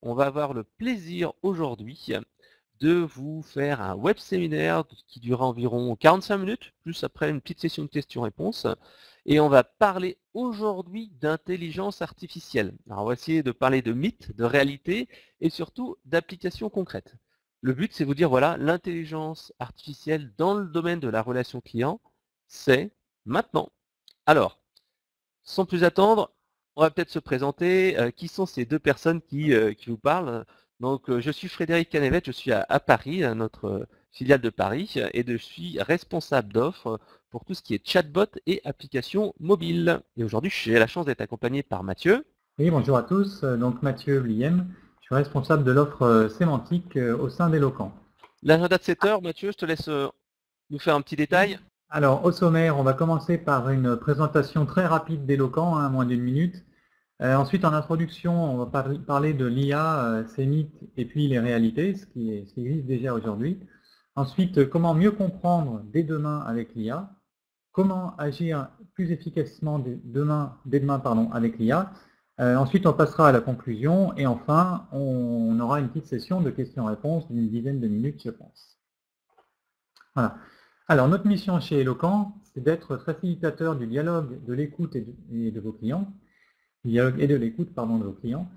on va avoir le plaisir aujourd'hui de vous faire un web séminaire qui durera environ 45 minutes, plus après une petite session de questions-réponses. Et on va parler aujourd'hui d'intelligence artificielle. Alors on va essayer de parler de mythes, de réalité et surtout d'applications concrètes. Le but, c'est vous dire, voilà, l'intelligence artificielle dans le domaine de la relation client, c'est maintenant. Alors, sans plus attendre, on va peut-être se présenter. Qui sont ces deux personnes qui vous parlent? Donc, je suis Frédéric Canevet, je suis à Paris, à notre filiale de Paris, et je suis responsable d'offres pour tout ce qui est chatbot et applications mobiles. Et aujourd'hui, j'ai la chance d'être accompagné par Mathieu. Oui, bonjour à tous. Donc Mathieu Bliem, je suis responsable de l'offre sémantique au sein d'Eloquent. L'agenda de 7 heures, Mathieu, je te laisse nous faire un petit détail. Alors au sommaire, on va commencer par une présentation très rapide d'Eloquent, moins d'1 minute. Ensuite, en introduction, on va parler de l'IA, ses mythes et puis les réalités, ce qui existe déjà aujourd'hui. Ensuite, comment mieux comprendre dès demain avec l'IA, comment agir plus efficacement dès demain avec l'IA. Ensuite, on passera à la conclusion et enfin, on aura une petite session de questions-réponses d'une dizaine de minutes, je pense. Voilà. Alors, notre mission chez Eloquent, c'est d'être facilitateur du dialogue, de l'écoute et de vos clients, et de l'écoute, pardon, de vos clients.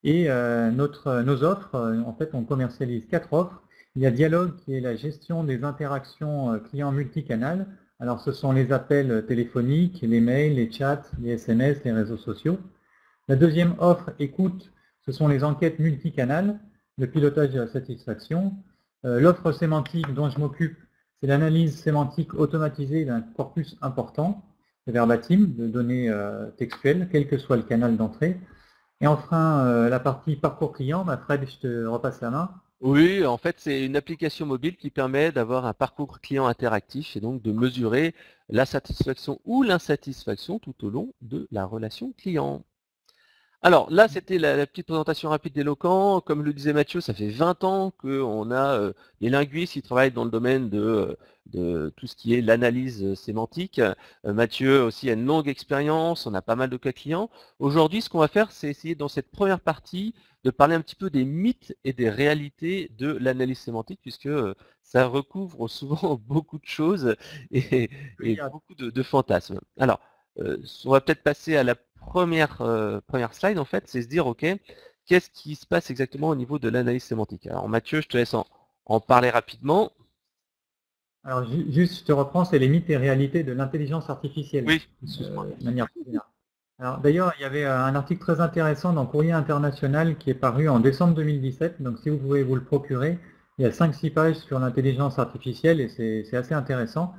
Et nos offres, en fait, on commercialise 4 offres. Il y a Dialogue, qui est la gestion des interactions clients multicanal. Alors, ce sont les appels téléphoniques, les mails, les chats, les SMS, les réseaux sociaux. La deuxième offre, Écoute, ce sont les enquêtes multicanal, le pilotage de la satisfaction. L'offre sémantique dont je m'occupe, c'est l'analyse sémantique automatisée d'un corpus important, de verbatim, de données textuelles, quel que soit le canal d'entrée. Et enfin, la partie parcours client, Fred, je te repasse la main. Oui, en fait, c'est une application mobile qui permet d'avoir un parcours client interactif et donc de mesurer la satisfaction ou l'insatisfaction tout au long de la relation client. Alors là, c'était la petite présentation rapide d'Eloquent. Comme le disait Mathieu, ça fait 20 ans qu'on a les linguistes qui travaillent dans le domaine de tout ce qui est l'analyse sémantique. Mathieu aussi a une longue expérience, on a pas mal de cas clients. Aujourd'hui, ce qu'on va faire, c'est essayer dans cette première partie de parler un petit peu des mythes et des réalités de l'analyse sémantique, puisque ça recouvre souvent beaucoup de choses et beaucoup de fantasmes. Alors, on va peut-être passer à la première slide, en fait, c'est se dire, OK, qu'est-ce qui se passe exactement au niveau de l'analyse sémantique? Alors Mathieu, je te laisse en parler rapidement. Alors, juste, je te reprends, c'est les mythes et réalités de l'intelligence artificielle, Oui, excuse-moi. de manière plus générale. Alors, d'ailleurs, il y avait un article très intéressant dans Courrier International qui est paru en décembre 2017. Donc, si vous pouvez vous le procurer, il y a 5-6 pages sur l'intelligence artificielle et c'est assez intéressant.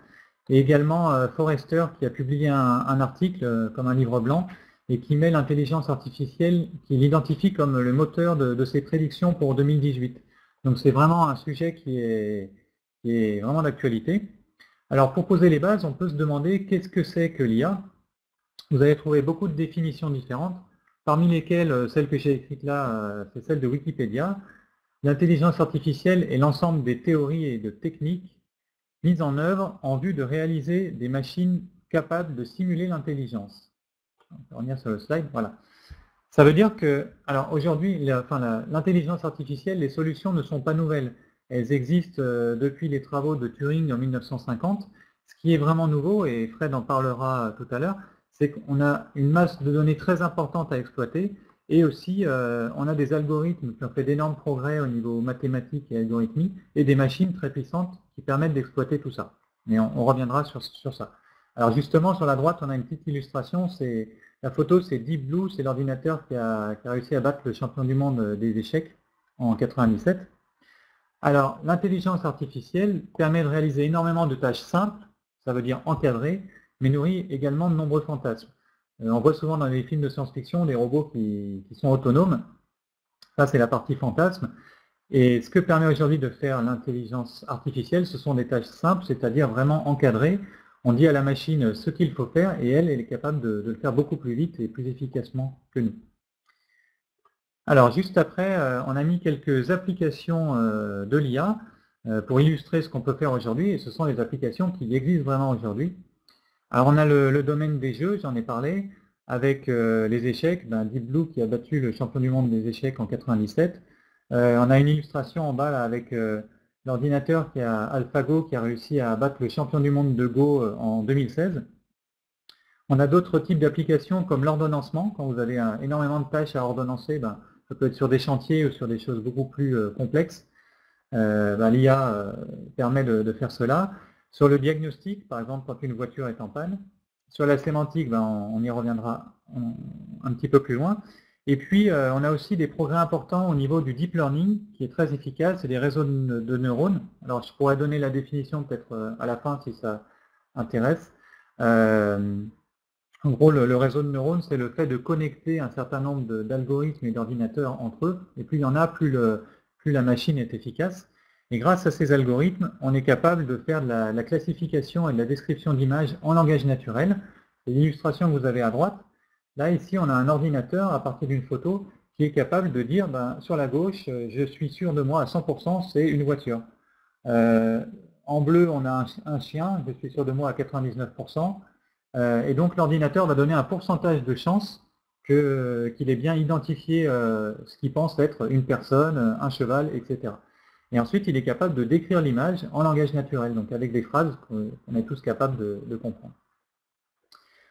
Et également, Forrester qui a publié un article comme un livre blanc et qui met l'intelligence artificielle, qui l'identifie comme le moteur de ses prédictions pour 2018. Donc, c'est vraiment un sujet qui est vraiment d'actualité. Alors, pour poser les bases, on peut se demander qu'est-ce que c'est que l'IA. Vous avez trouvé beaucoup de définitions différentes, parmi lesquelles celle que j'ai écrite là, c'est celle de Wikipédia. L'intelligence artificielle est l'ensemble des théories et de techniques mises en œuvre en vue de réaliser des machines capables de simuler l'intelligence. On va revenir sur le slide, voilà. Ça veut dire que, alors aujourd'hui, l'intelligence artificielle, les solutions ne sont pas nouvelles. Elles existent depuis les travaux de Turing en 1950. Ce qui est vraiment nouveau, et Fred en parlera tout à l'heure, c'est qu'on a une masse de données très importante à exploiter, et aussi on a des algorithmes qui ont fait d'énormes progrès au niveau mathématique et algorithmique, et des machines très puissantes qui permettent d'exploiter tout ça. Mais on reviendra sur ça. Alors justement, sur la droite, on a une petite illustration, la photo, c'est Deep Blue, c'est l'ordinateur qui a réussi à battre le champion du monde des échecs en 97. Alors, l'intelligence artificielle permet de réaliser énormément de tâches simples, ça veut dire encadrées, mais nourrit également de nombreux fantasmes. On voit souvent dans les films de science-fiction des robots qui sont autonomes. Ça, c'est la partie fantasme. Et ce que permet aujourd'hui de faire l'intelligence artificielle, ce sont des tâches simples, c'est-à-dire vraiment encadrées. On dit à la machine ce qu'il faut faire et elle est capable de le faire beaucoup plus vite et plus efficacement que nous. Alors juste après, on a mis quelques applications de l'IA pour illustrer ce qu'on peut faire aujourd'hui, et ce sont les applications qui existent vraiment aujourd'hui. Alors on a le domaine des jeux, j'en ai parlé. avec les échecs, Deep Blue qui a battu le champion du monde des échecs en 97. On a une illustration en bas là, avec l'ordinateur qui a AlphaGo qui a réussi à battre le champion du monde de Go en 2016. On a d'autres types d'applications comme l'ordonnancement. Quand vous avez énormément de tâches à ordonnancer, ça peut être sur des chantiers ou sur des choses beaucoup plus complexes. L'IA permet de faire cela. Sur le diagnostic, par exemple, quand une voiture est en panne. Sur la sémantique, on y reviendra un petit peu plus loin. Et puis, on a aussi des progrès importants au niveau du deep learning, qui est très efficace, c'est des réseaux de neurones. Alors, je pourrais donner la définition peut-être à la fin si ça intéresse. En gros, le réseau de neurones, c'est le fait de connecter un certain nombre d'algorithmes et d'ordinateurs entre eux. Et plus il y en a, plus la machine est efficace. Et grâce à ces algorithmes, on est capable de faire de la classification et de la description d'images en langage naturel. C'est l'illustration que vous avez à droite. Là, ici, on a un ordinateur, à partir d'une photo, qui est capable de dire, sur la gauche, je suis sûr de moi à 100%, c'est une voiture. En bleu, on a un chien, je suis sûr de moi à 99%. Et donc l'ordinateur va donner un pourcentage de chance qu'il ait bien identifié ce qu'il pense être une personne, un cheval, etc. Et ensuite, il est capable de décrire l'image en langage naturel, donc avec des phrases qu'on est tous capables de comprendre.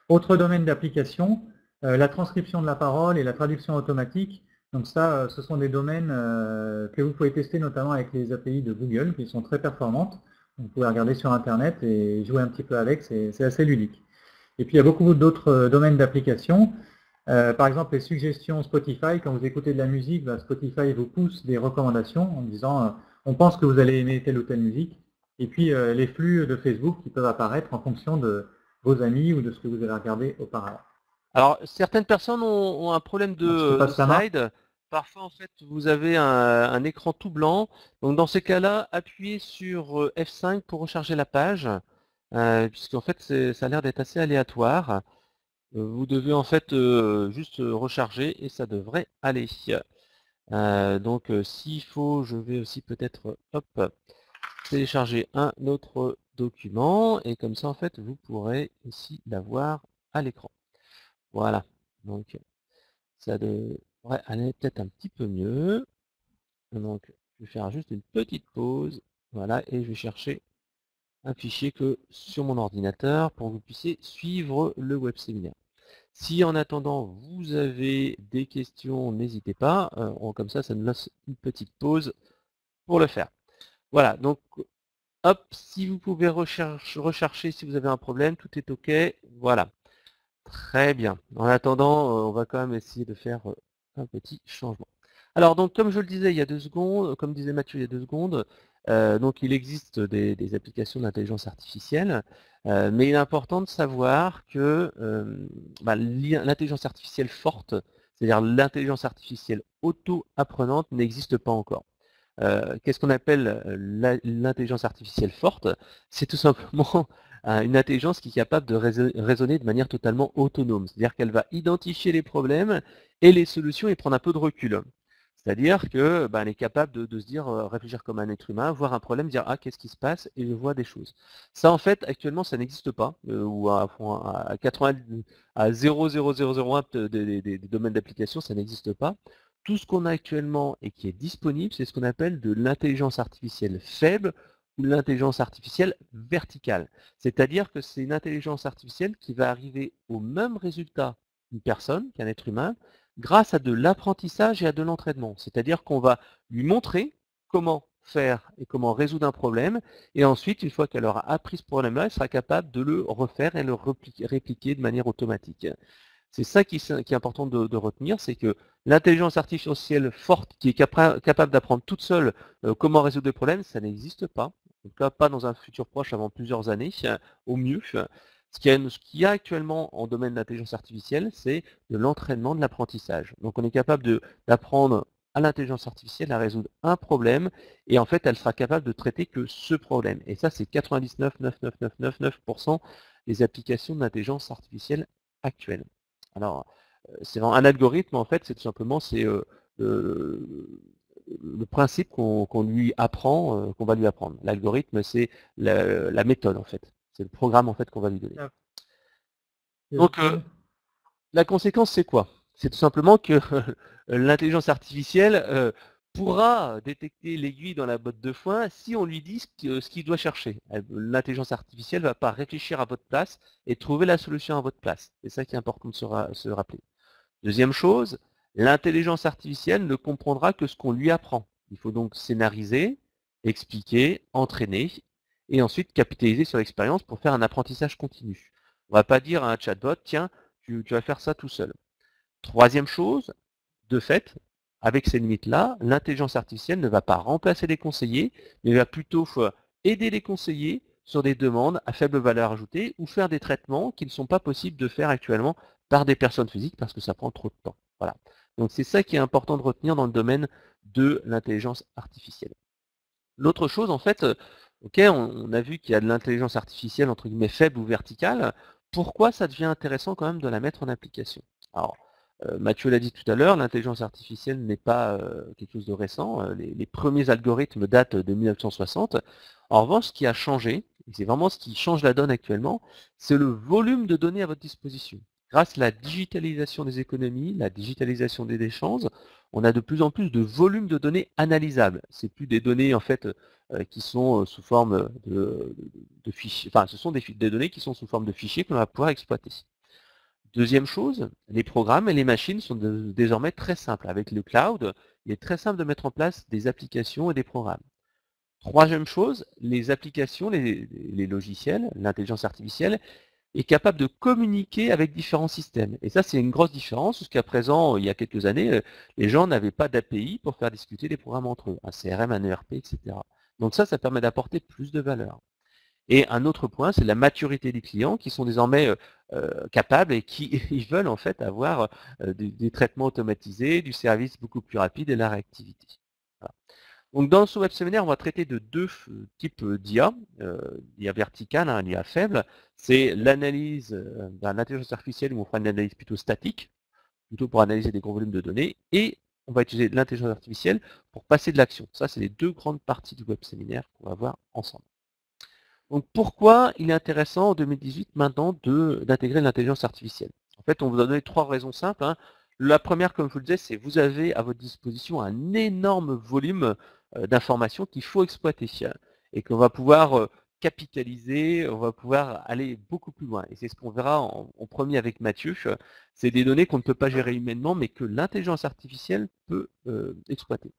Autre domaine d'application, la transcription de la parole et la traduction automatique. Donc ça, ce sont des domaines que vous pouvez tester notamment avec les API de Google, qui sont très performantes. Vous pouvez regarder sur Internet et jouer un petit peu avec, c'est assez ludique. Et puis il y a beaucoup d'autres domaines d'application. Par exemple, les suggestions Spotify, quand vous écoutez de la musique, Spotify vous pousse des recommandations en disant on pense que vous allez aimer telle ou telle musique. Et puis les flux de Facebook qui peuvent apparaître en fonction de vos amis ou de ce que vous avez regardé auparavant. Alors, certaines personnes ont un problème de slide. Parfois, en fait, vous avez un écran tout blanc. Donc, dans ces cas-là, appuyez sur F5 pour recharger la page, puisqu'en fait, ça a l'air d'être assez aléatoire. Vous devez en fait juste recharger et ça devrait aller. Donc, s'il faut, je vais aussi peut-être télécharger un autre document et comme ça, en fait, vous pourrez aussi l'avoir à l'écran. Voilà, donc ça devrait aller peut-être un petit peu mieux. Donc je vais faire juste une petite pause, voilà, et je vais chercher un fichier que sur mon ordinateur pour que vous puissiez suivre le web séminaire. Si en attendant vous avez des questions, n'hésitez pas, comme ça nous laisse une petite pause pour le faire. Voilà, donc hop, si vous pouvez rechercher si vous avez un problème, tout est OK, voilà. Très bien. En attendant, on va quand même essayer de faire un petit changement. Alors, donc, comme je le disais il y a 2 secondes, comme disait Mathieu il y a 2 secondes, donc il existe des applications d'intelligence artificielle, mais il est important de savoir que l'intelligence artificielle forte, c'est-à-dire l'intelligence artificielle auto-apprenante, n'existe pas encore. Qu'est-ce qu'on appelle l'intelligence artificielle forte? C'est tout simplement une intelligence qui est capable de raisonner de manière totalement autonome. C'est-à-dire qu'elle va identifier les problèmes et les solutions et prendre un peu de recul. C'est-à-dire qu'elle est capable de se dire, réfléchir comme un être humain, voir un problème, dire ah qu'est-ce qui se passe et je vois des choses. Ça en fait actuellement ça n'existe pas, ou à 80, à 0,0001 des domaines d'application ça n'existe pas. Tout ce qu'on a actuellement et qui est disponible, c'est ce qu'on appelle de l'intelligence artificielle faible ou l'intelligence artificielle verticale. C'est-à-dire que c'est une intelligence artificielle qui va arriver au même résultat qu'une personne, qu'un être humain, grâce à de l'apprentissage et à de l'entraînement. C'est-à-dire qu'on va lui montrer comment faire et comment résoudre un problème, et ensuite, une fois qu'elle aura appris ce problème-là, elle sera capable de le refaire et le répliquer de manière automatique. C'est ça qui est important de retenir, c'est que l'intelligence artificielle forte qui est capable d'apprendre toute seule comment résoudre des problèmes, ça n'existe pas. En tout cas, pas dans un futur proche avant plusieurs années, au mieux. Ce qu'il y a actuellement en domaine d'intelligence artificielle, c'est de l'entraînement, de l'apprentissage. Donc on est capable d'apprendre à l'intelligence artificielle à résoudre un problème, et en fait, elle sera capable de traiter que ce problème. Et ça, c'est 99,99999% des applications d'intelligence artificielle actuelles. Alors, c'est un algorithme, en fait, c'est tout simplement le principe qu'on lui apprend, qu'on va lui apprendre. L'algorithme, c'est la méthode, en fait. C'est le programme, en fait, qu'on va lui donner. Donc, La conséquence, c'est quoi? C'est tout simplement que l'intelligence artificielle pourra détecter l'aiguille dans la botte de foin si on lui dit ce qu'il doit chercher. L'intelligence artificielle ne va pas réfléchir à votre place et trouver la solution à votre place. C'est ça qui est important de se rappeler. Deuxième chose, l'intelligence artificielle ne comprendra que ce qu'on lui apprend. Il faut donc scénariser, expliquer, entraîner et ensuite capitaliser sur l'expérience pour faire un apprentissage continu. On ne va pas dire à un chatbot, tiens, tu vas faire ça tout seul. Troisième chose, de fait, avec ces limites-là, l'intelligence artificielle ne va pas remplacer les conseillers, mais va plutôt aider les conseillers sur des demandes à faible valeur ajoutée ou faire des traitements qui ne sont pas possibles de faire actuellement par des personnes physiques parce que ça prend trop de temps. Voilà. Donc c'est ça qui est important de retenir dans le domaine de l'intelligence artificielle. L'autre chose, en fait, ok, on a vu qu'il y a de l'intelligence artificielle entre guillemets faible ou verticale. Pourquoi ça devient intéressant quand même de la mettre en application? Alors, Mathieu l'a dit tout à l'heure, l'intelligence artificielle n'est pas quelque chose de récent. Les premiers algorithmes datent de 1960. En revanche, ce qui a changé, et c'est vraiment ce qui change la donne actuellement, c'est le volume de données à votre disposition. Grâce à la digitalisation des économies, la digitalisation des échanges, on a de plus en plus de volume de données analysables. C'est plus des données en fait qui sont sous forme de fichiers, enfin ce sont des données qui sont sous forme de fichiers que l'on va pouvoir exploiter. Deuxième chose, les programmes et les machines sont désormais très simples. Avec le cloud, il est très simple de mettre en place des applications et des programmes. Troisième chose, les applications, les logiciels, l'intelligence artificielle est capable de communiquer avec différents systèmes. Et ça, c'est une grosse différence. Jusqu'à présent, il y a quelques années, les gens n'avaient pas d'API pour faire discuter les programmes entre eux, un CRM, un ERP, etc. Donc ça permet d'apporter plus de valeur. Et un autre point, c'est la maturité des clients qui sont désormais capables et qui ils veulent en fait avoir des traitements automatisés, du service beaucoup plus rapide et la réactivité. Voilà. Donc dans ce web séminaire, on va traiter de deux types d'IA, l'IA verticale, hein, l'IA faible. C'est l'analyse d'un intelligence artificielle où on fera une analyse plutôt statique, plutôt pour analyser des gros volumes de données, et on va utiliser l'intelligence artificielle pour passer de l'action. Ça, c'est les deux grandes parties du web séminaire qu'on va voir ensemble. Donc pourquoi il est intéressant en 2018 maintenant d'intégrer l'intelligence artificielle? En fait, on vous a donné trois raisons simples, hein. La première, comme je vous le disais, c'est que vous avez à votre disposition un énorme volume d'informations qu'il faut exploiter et qu'on va pouvoir capitaliser, on va pouvoir aller beaucoup plus loin. Et c'est ce qu'on verra en premier avec Mathieu. C'est des données qu'on ne peut pas gérer humainement, mais que l'intelligence artificielle peut exploiter.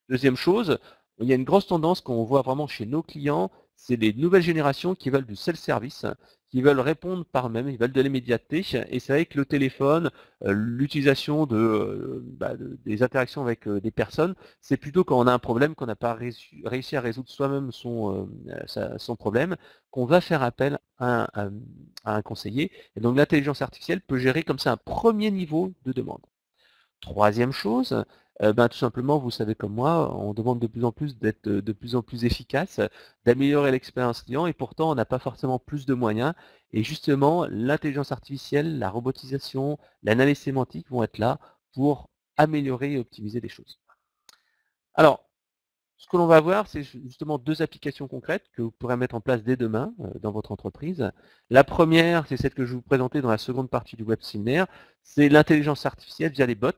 Deuxième chose, il y a une grosse tendance qu'on voit vraiment chez nos clients, c'est les nouvelles générations qui veulent du self-service, qui veulent répondre par eux-mêmes, ils veulent de l'immédiateté. Et c'est vrai que le téléphone, l'utilisation des interactions avec des personnes, c'est plutôt quand on a un problème, qu'on n'a pas réussi à résoudre soi-même son problème, qu'on va faire appel à un conseiller. Et donc l'intelligence artificielle peut gérer comme ça un premier niveau de demande. Troisième chose, tout simplement, vous savez comme moi, on demande de plus en plus d'être de plus en plus efficace, d'améliorer l'expérience client et pourtant on n'a pas forcément plus de moyens. Et justement, l'intelligence artificielle, la robotisation, l'analyse sémantique vont être là pour améliorer et optimiser les choses. Alors, ce que l'on va voir, c'est justement deux applications concrètes que vous pourrez mettre en place dès demain dans votre entreprise. La première, c'est celle que je vais vous présenter dans la seconde partie du web séminaire, c'est l'intelligence artificielle via les bots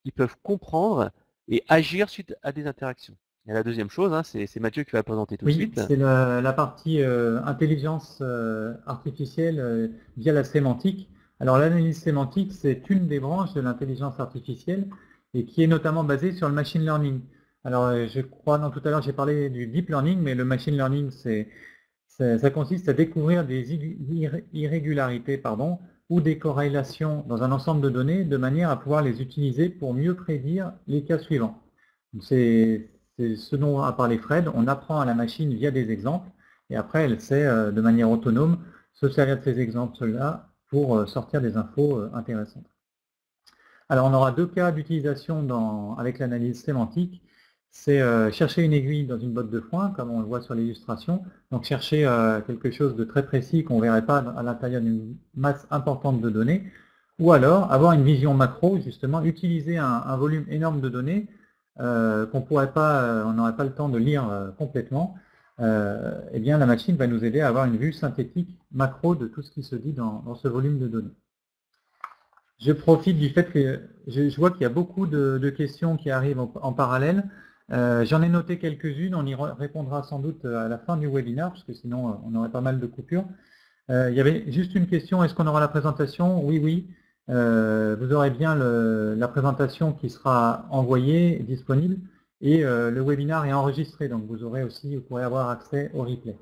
qui peuvent comprendre et agir suite à des interactions. Et la deuxième chose, hein, c'est Mathieu qui va la présenter tout de Oui, suite. c'est la partie intelligence artificielle via la sémantique. Alors l'analyse sémantique, c'est une des branches de l'intelligence artificielle et qui est notamment basée sur le machine learning. Alors je crois, non, tout à l'heure j'ai parlé du deep learning, mais le machine learning, ça consiste à découvrir des irrégularités ou des corrélations dans un ensemble de données de manière à pouvoir les utiliser pour mieux prédire les cas suivants. C'est ce dont a parlé Fred, on apprend à la machine via des exemples, et après elle sait de manière autonome se servir de ces exemples-là pour sortir des infos intéressantes. Alors on aura deux cas d'utilisation avec l'analyse sémantique. C'est chercher une aiguille dans une botte de foin, comme on le voit sur l'illustration. Donc chercher quelque chose de très précis qu'on ne verrait pas à l'intérieur d'une masse importante de données. Ou alors avoir une vision macro, justement, utiliser un volume énorme de données qu'on pourrait pas, on n'aurait pas le temps de lire complètement. Eh bien la machine va nous aider à avoir une vue synthétique macro de tout ce qui se dit dans ce volume de données. Je profite du fait que je vois qu'il y a beaucoup de questions qui arrivent en parallèle. J'en ai noté quelques-unes, on y répondra sans doute à la fin du webinaire, parce que sinon on aurait pas mal de coupures. Il y avait juste une question, est-ce qu'on aura la présentation? Oui, oui. Vous aurez bien la présentation qui sera envoyée, disponible, et le webinaire est enregistré, donc vous pourrez avoir accès au replay.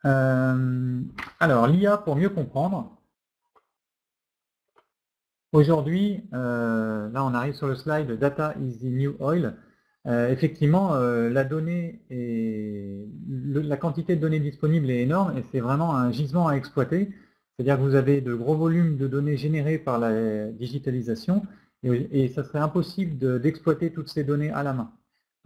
Alors, l'IA pour mieux comprendre. Aujourd'hui, là on arrive sur le slide « Data is the new oil ». Effectivement, la quantité de données disponibles est énorme et c'est vraiment un gisement à exploiter. C'est-à-dire que vous avez de gros volumes de données générées par la digitalisation et ça serait impossible d'exploiter toutes ces données à la main.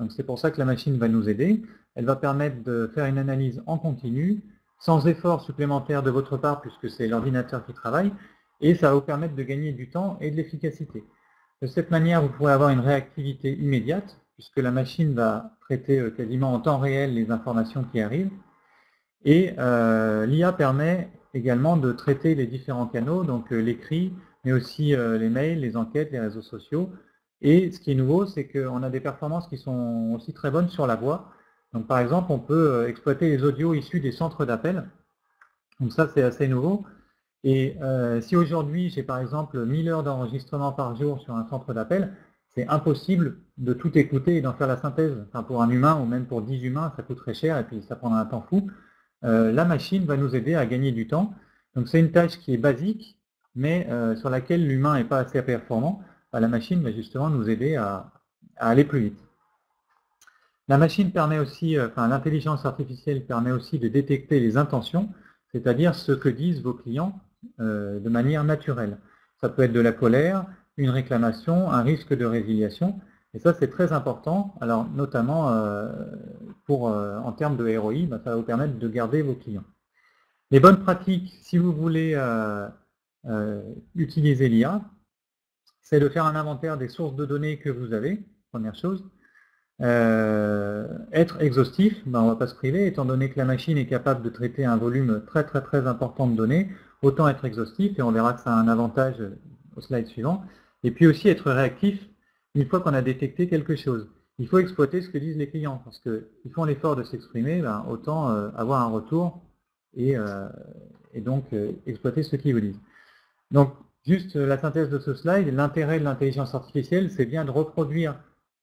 Donc c'est pour ça que la machine va nous aider. Elle va permettre de faire une analyse en continu, sans effort supplémentaire de votre part puisque c'est l'ordinateur qui travaille, et ça va vous permettre de gagner du temps et de l'efficacité. De cette manière, vous pourrez avoir une réactivité immédiate, puisque la machine va traiter quasiment en temps réel les informations qui arrivent. Et l'IA permet également de traiter les différents canaux, donc l'écrit, mais aussi les mails, les enquêtes, les réseaux sociaux. Et ce qui est nouveau, c'est qu'on a des performances qui sont aussi très bonnes sur la voix. Donc par exemple, on peut exploiter les audios issus des centres d'appel. Donc ça, c'est assez nouveau. Et si aujourd'hui, j'ai par exemple 1000 heures d'enregistrement par jour sur un centre d'appel, c'est impossible de tout écouter et d'en faire la synthèse. Enfin, pour un humain ou même pour 10 humains, ça coûte très cher et puis ça prendra un temps fou. La machine va nous aider à gagner du temps. Donc c'est une tâche qui est basique, mais sur laquelle l'humain n'est pas assez performant. La machine va justement nous aider à aller plus vite. La machine permet aussi, l'intelligence artificielle permet aussi de détecter les intentions, c'est-à-dire ce que disent vos clients de manière naturelle. Ça peut être de la colère, une réclamation, un risque de résiliation, et ça c'est très important, alors notamment en termes de ROI, ça va vous permettre de garder vos clients. Les bonnes pratiques, si vous voulez utiliser l'IA, c'est de faire un inventaire des sources de données que vous avez, première chose. Être exhaustif, on ne va pas se priver, étant donné que la machine est capable de traiter un volume très très très important de données, autant être exhaustif, et on verra que ça a un avantage au slide suivant. Et puis aussi être réactif une fois qu'on a détecté quelque chose. Il faut exploiter ce que disent les clients, parce qu'ils font l'effort de s'exprimer, autant avoir un retour et donc exploiter ce qu'ils vous disent. Donc, juste la synthèse de ce slide, l'intérêt de l'intelligence artificielle, c'est bien de reproduire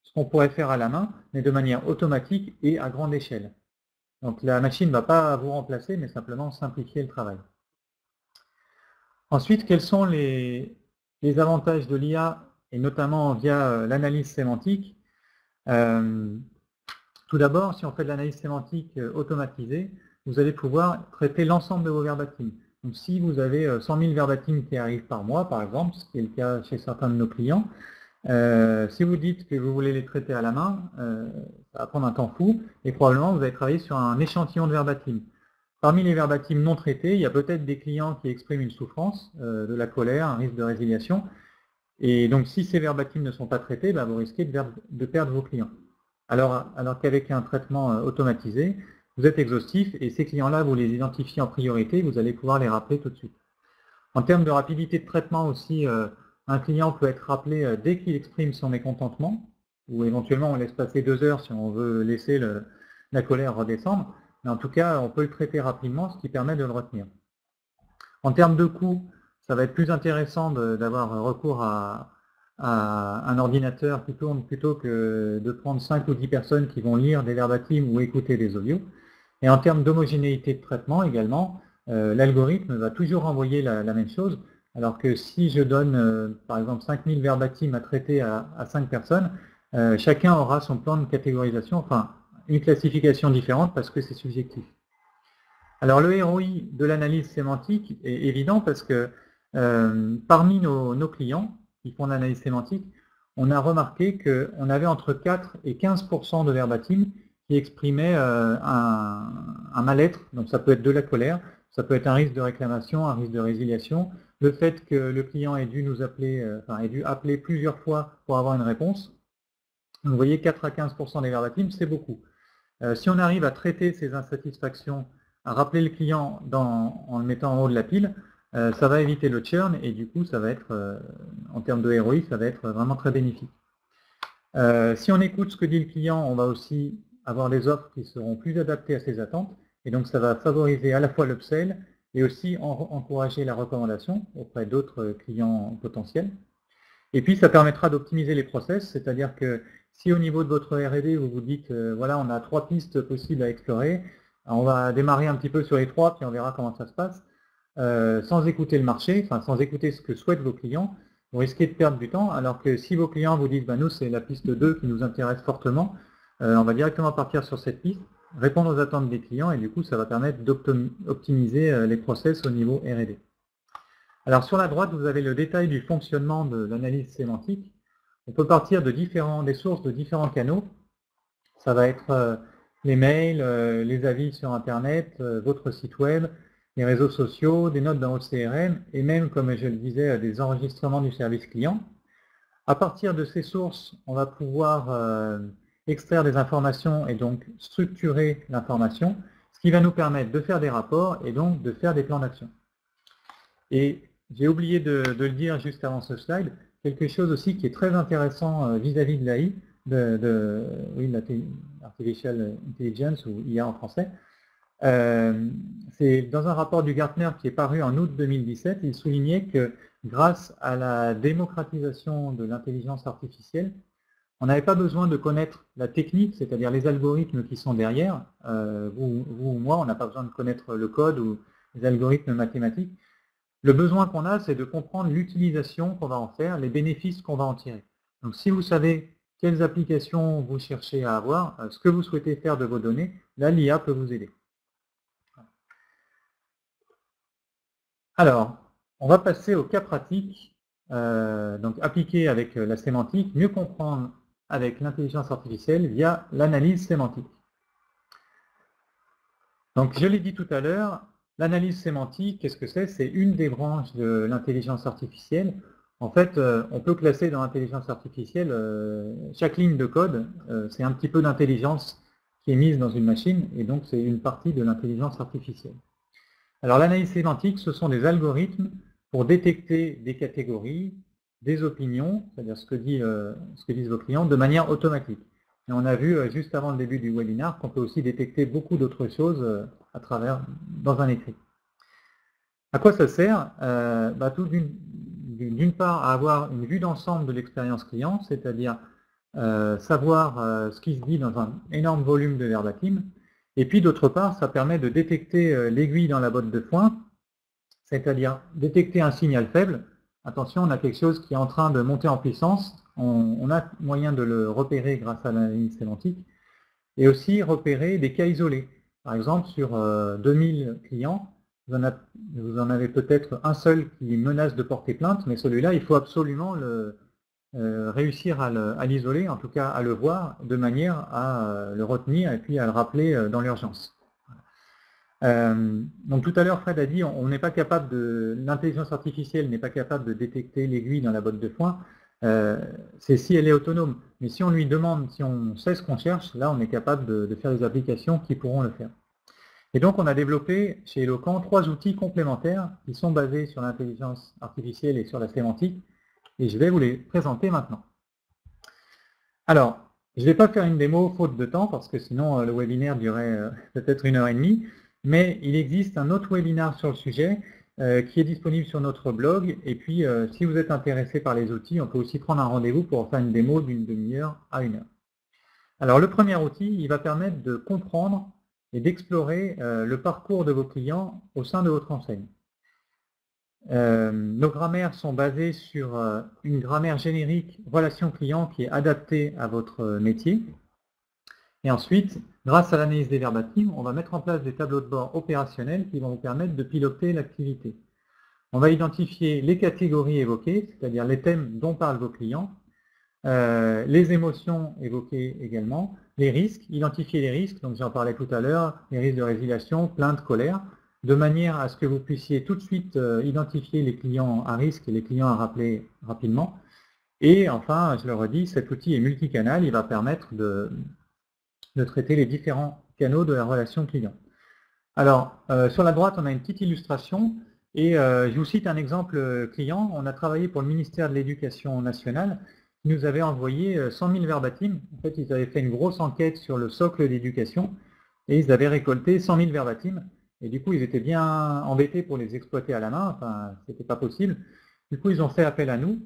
ce qu'on pourrait faire à la main, mais de manière automatique et à grande échelle. Donc la machine ne va pas vous remplacer, mais simplement simplifier le travail. Ensuite, quels sont les avantages de l'IA, et notamment via l'analyse sémantique? Tout d'abord, si on fait de l'analyse sémantique automatisée, vous allez pouvoir traiter l'ensemble de vos verbatims. Donc si vous avez 100 000 verbatims qui arrivent par mois, par exemple, ce qui est le cas chez certains de nos clients, si vous dites que vous voulez les traiter à la main, ça va prendre un temps fou, et probablement vous allez travailler sur un échantillon de verbatims. Parmi les verbatims non traités, il y a peut-être des clients qui expriment une souffrance, de la colère, un risque de résiliation, et donc si ces verbatims ne sont pas traités, vous risquez de perdre vos clients. Alors qu'avec un traitement automatisé, vous êtes exhaustif, et ces clients-là, vous les identifiez en priorité, vous allez pouvoir les rappeler tout de suite. En termes de rapidité de traitement aussi, un client peut être rappelé dès qu'il exprime son mécontentement, ou éventuellement on laisse passer 2 heures si on veut laisser la colère redescendre, mais en tout cas on peut le traiter rapidement, ce qui permet de le retenir. En termes de coût, ça va être plus intéressant d'avoir recours à un ordinateur qui tourne plutôt que de prendre 5 ou 10 personnes qui vont lire des verbatims ou écouter des audios. Et en termes d'homogénéité de traitement également, l'algorithme va toujours envoyer la même chose, alors que si je donne par exemple 5000 verbatims à traiter à 5 personnes, chacun aura son plan de catégorisation, enfin une classification différente parce que c'est subjectif. Alors le ROI de l'analyse sémantique est évident parce que parmi nos clients qui font l'analyse sémantique, on a remarqué qu'on avait entre 4 et 15% de verbatim qui exprimaient un mal-être, donc ça peut être de la colère, ça peut être un risque de réclamation, un risque de résiliation, le fait que le client ait dû nous appeler, ait dû appeler plusieurs fois pour avoir une réponse. Vous voyez, 4 à 15% des verbatims, c'est beaucoup. Si on arrive à traiter ces insatisfactions, à rappeler le client en le mettant en haut de la pile, ça va éviter le churn et du coup, ça va être, en termes de ROI, ça va être vraiment très bénéfique. Si on écoute ce que dit le client, on va aussi avoir des offres qui seront plus adaptées à ses attentes. Et donc, ça va favoriser à la fois l'upsell et aussi encourager la recommandation auprès d'autres clients potentiels. Et puis, ça permettra d'optimiser les process, c'est-à-dire que si au niveau de votre R&D, vous vous dites, voilà, on a 3 pistes possibles à explorer, on va démarrer un petit peu sur les 3, puis on verra comment ça se passe, sans écouter le marché, enfin sans écouter ce que souhaitent vos clients, vous risquez de perdre du temps, alors que si vos clients vous disent, nous c'est la piste 2 qui nous intéresse fortement, on va directement partir sur cette piste, répondre aux attentes des clients, et du coup ça va permettre d'optimiser les process au niveau R&D. Alors sur la droite, vous avez le détail du fonctionnement de l'analyse sémantique. On peut partir de des sources de différents canaux. Ça va être les mails, les avis sur Internet, votre site web, les réseaux sociaux, des notes dans votre CRM, et même, comme je le disais, des enregistrements du service client. À partir de ces sources, on va pouvoir extraire des informations et donc structurer l'information, ce qui va nous permettre de faire des rapports et donc de faire des plans d'action. Et j'ai oublié de le dire juste avant ce slide, quelque chose aussi qui est très intéressant vis-à-vis de l'AI, oui, l'Artificial Intelligence, ou IA en français. C'est dans un rapport du Gartner qui est paru en août 2017, il soulignait que grâce à la démocratisation de l'intelligence artificielle, on n'avait pas besoin de connaître la technique, c'est-à-dire les algorithmes qui sont derrière. Vous ou moi, on n'a pas besoin de connaître le code ou les algorithmes mathématiques. Le besoin qu'on a, c'est de comprendre l'utilisation qu'on va en faire, les bénéfices qu'on va en tirer. Donc si vous savez quelles applications vous cherchez à avoir, ce que vous souhaitez faire de vos données, là l'IA peut vous aider. Alors, on va passer au cas pratique, donc appliqué avec la sémantique, mieux comprendre avec l'intelligence artificielle via l'analyse sémantique. Donc je l'ai dit tout à l'heure, l'analyse sémantique, qu'est-ce que c'est? C'est une des branches de l'intelligence artificielle. En fait, on peut classer dans l'intelligence artificielle, chaque ligne de code, c'est un petit peu d'intelligence qui est mise dans une machine, et donc c'est une partie de l'intelligence artificielle. Alors l'analyse sémantique, ce sont des algorithmes pour détecter des catégories, des opinions, c'est-à-dire ce que disent vos clients, de manière automatique. Et on a vu juste avant le début du webinaire qu'on peut aussi détecter beaucoup d'autres choses dans un écrit. À quoi ça sert? Tout d'une part à avoir une vue d'ensemble de l'expérience client, c'est-à-dire savoir ce qui se dit dans un énorme volume de verbatim, et puis d'autre part, ça permet de détecter l'aiguille dans la botte de foin, c'est-à-dire détecter un signal faible. Attention, on a quelque chose qui est en train de monter en puissance, on a moyen de le repérer grâce à l'analyse sémantique, et aussi repérer des cas isolés. Par exemple, sur 2000 clients, vous en avez peut-être un seul qui menace de porter plainte, mais celui-là, il faut absolument réussir à l'isoler, en tout cas à le voir, de manière à le retenir et puis à le rappeler dans l'urgence. Donc tout à l'heure, Fred a dit, l'intelligence artificielle n'est pas capable de détecter l'aiguille dans la botte de foin, c'est si elle est autonome. Mais si on lui demande, si on sait ce qu'on cherche, là on est capable de faire des applications qui pourront le faire. Et donc on a développé chez Eloquent 3 outils complémentaires qui sont basés sur l'intelligence artificielle et sur la sémantique, et je vais vous les présenter maintenant. Alors, je ne vais pas faire une démo faute de temps, parce que sinon le webinaire durait peut-être 1h30, mais il existe un autre webinaire sur le sujet qui est disponible sur notre blog, et puis si vous êtes intéressé par les outils, on peut aussi prendre un rendez-vous pour faire une démo d'une demi-heure à 1 heure. Alors le premier outil, il va permettre de comprendre et d'explorer le parcours de vos clients au sein de votre enseigne. Nos grammaires sont basées sur une grammaire générique relation client qui est adaptée à votre métier. Et ensuite, grâce à l'analyse des verbatims, on va mettre en place des tableaux de bord opérationnels qui vont vous permettre de piloter l'activité. On va identifier les catégories évoquées, c'est-à-dire les thèmes dont parlent vos clients, les émotions évoquées également, les risques, identifier les risques, donc j'en parlais tout à l'heure, les risques de résiliation, plainte, colère, de manière à ce que vous puissiez tout de suite identifier les clients à risque et les clients à rappeler rapidement. Et enfin, je le redis, cet outil est multicanal, il va permettre de traiter les différents canaux de la relation client. Alors, sur la droite, on a une petite illustration. Et je vous cite un exemple client. On a travaillé pour le ministère de l'Éducation nationale qui nous avait envoyé 100 000 verbatim. En fait, ils avaient fait une grosse enquête sur le socle d'éducation et ils avaient récolté 100 000 verbatim. Et du coup, ils étaient bien embêtés pour les exploiter à la main. Enfin, c'était pas possible. Du coup, ils ont fait appel à nous.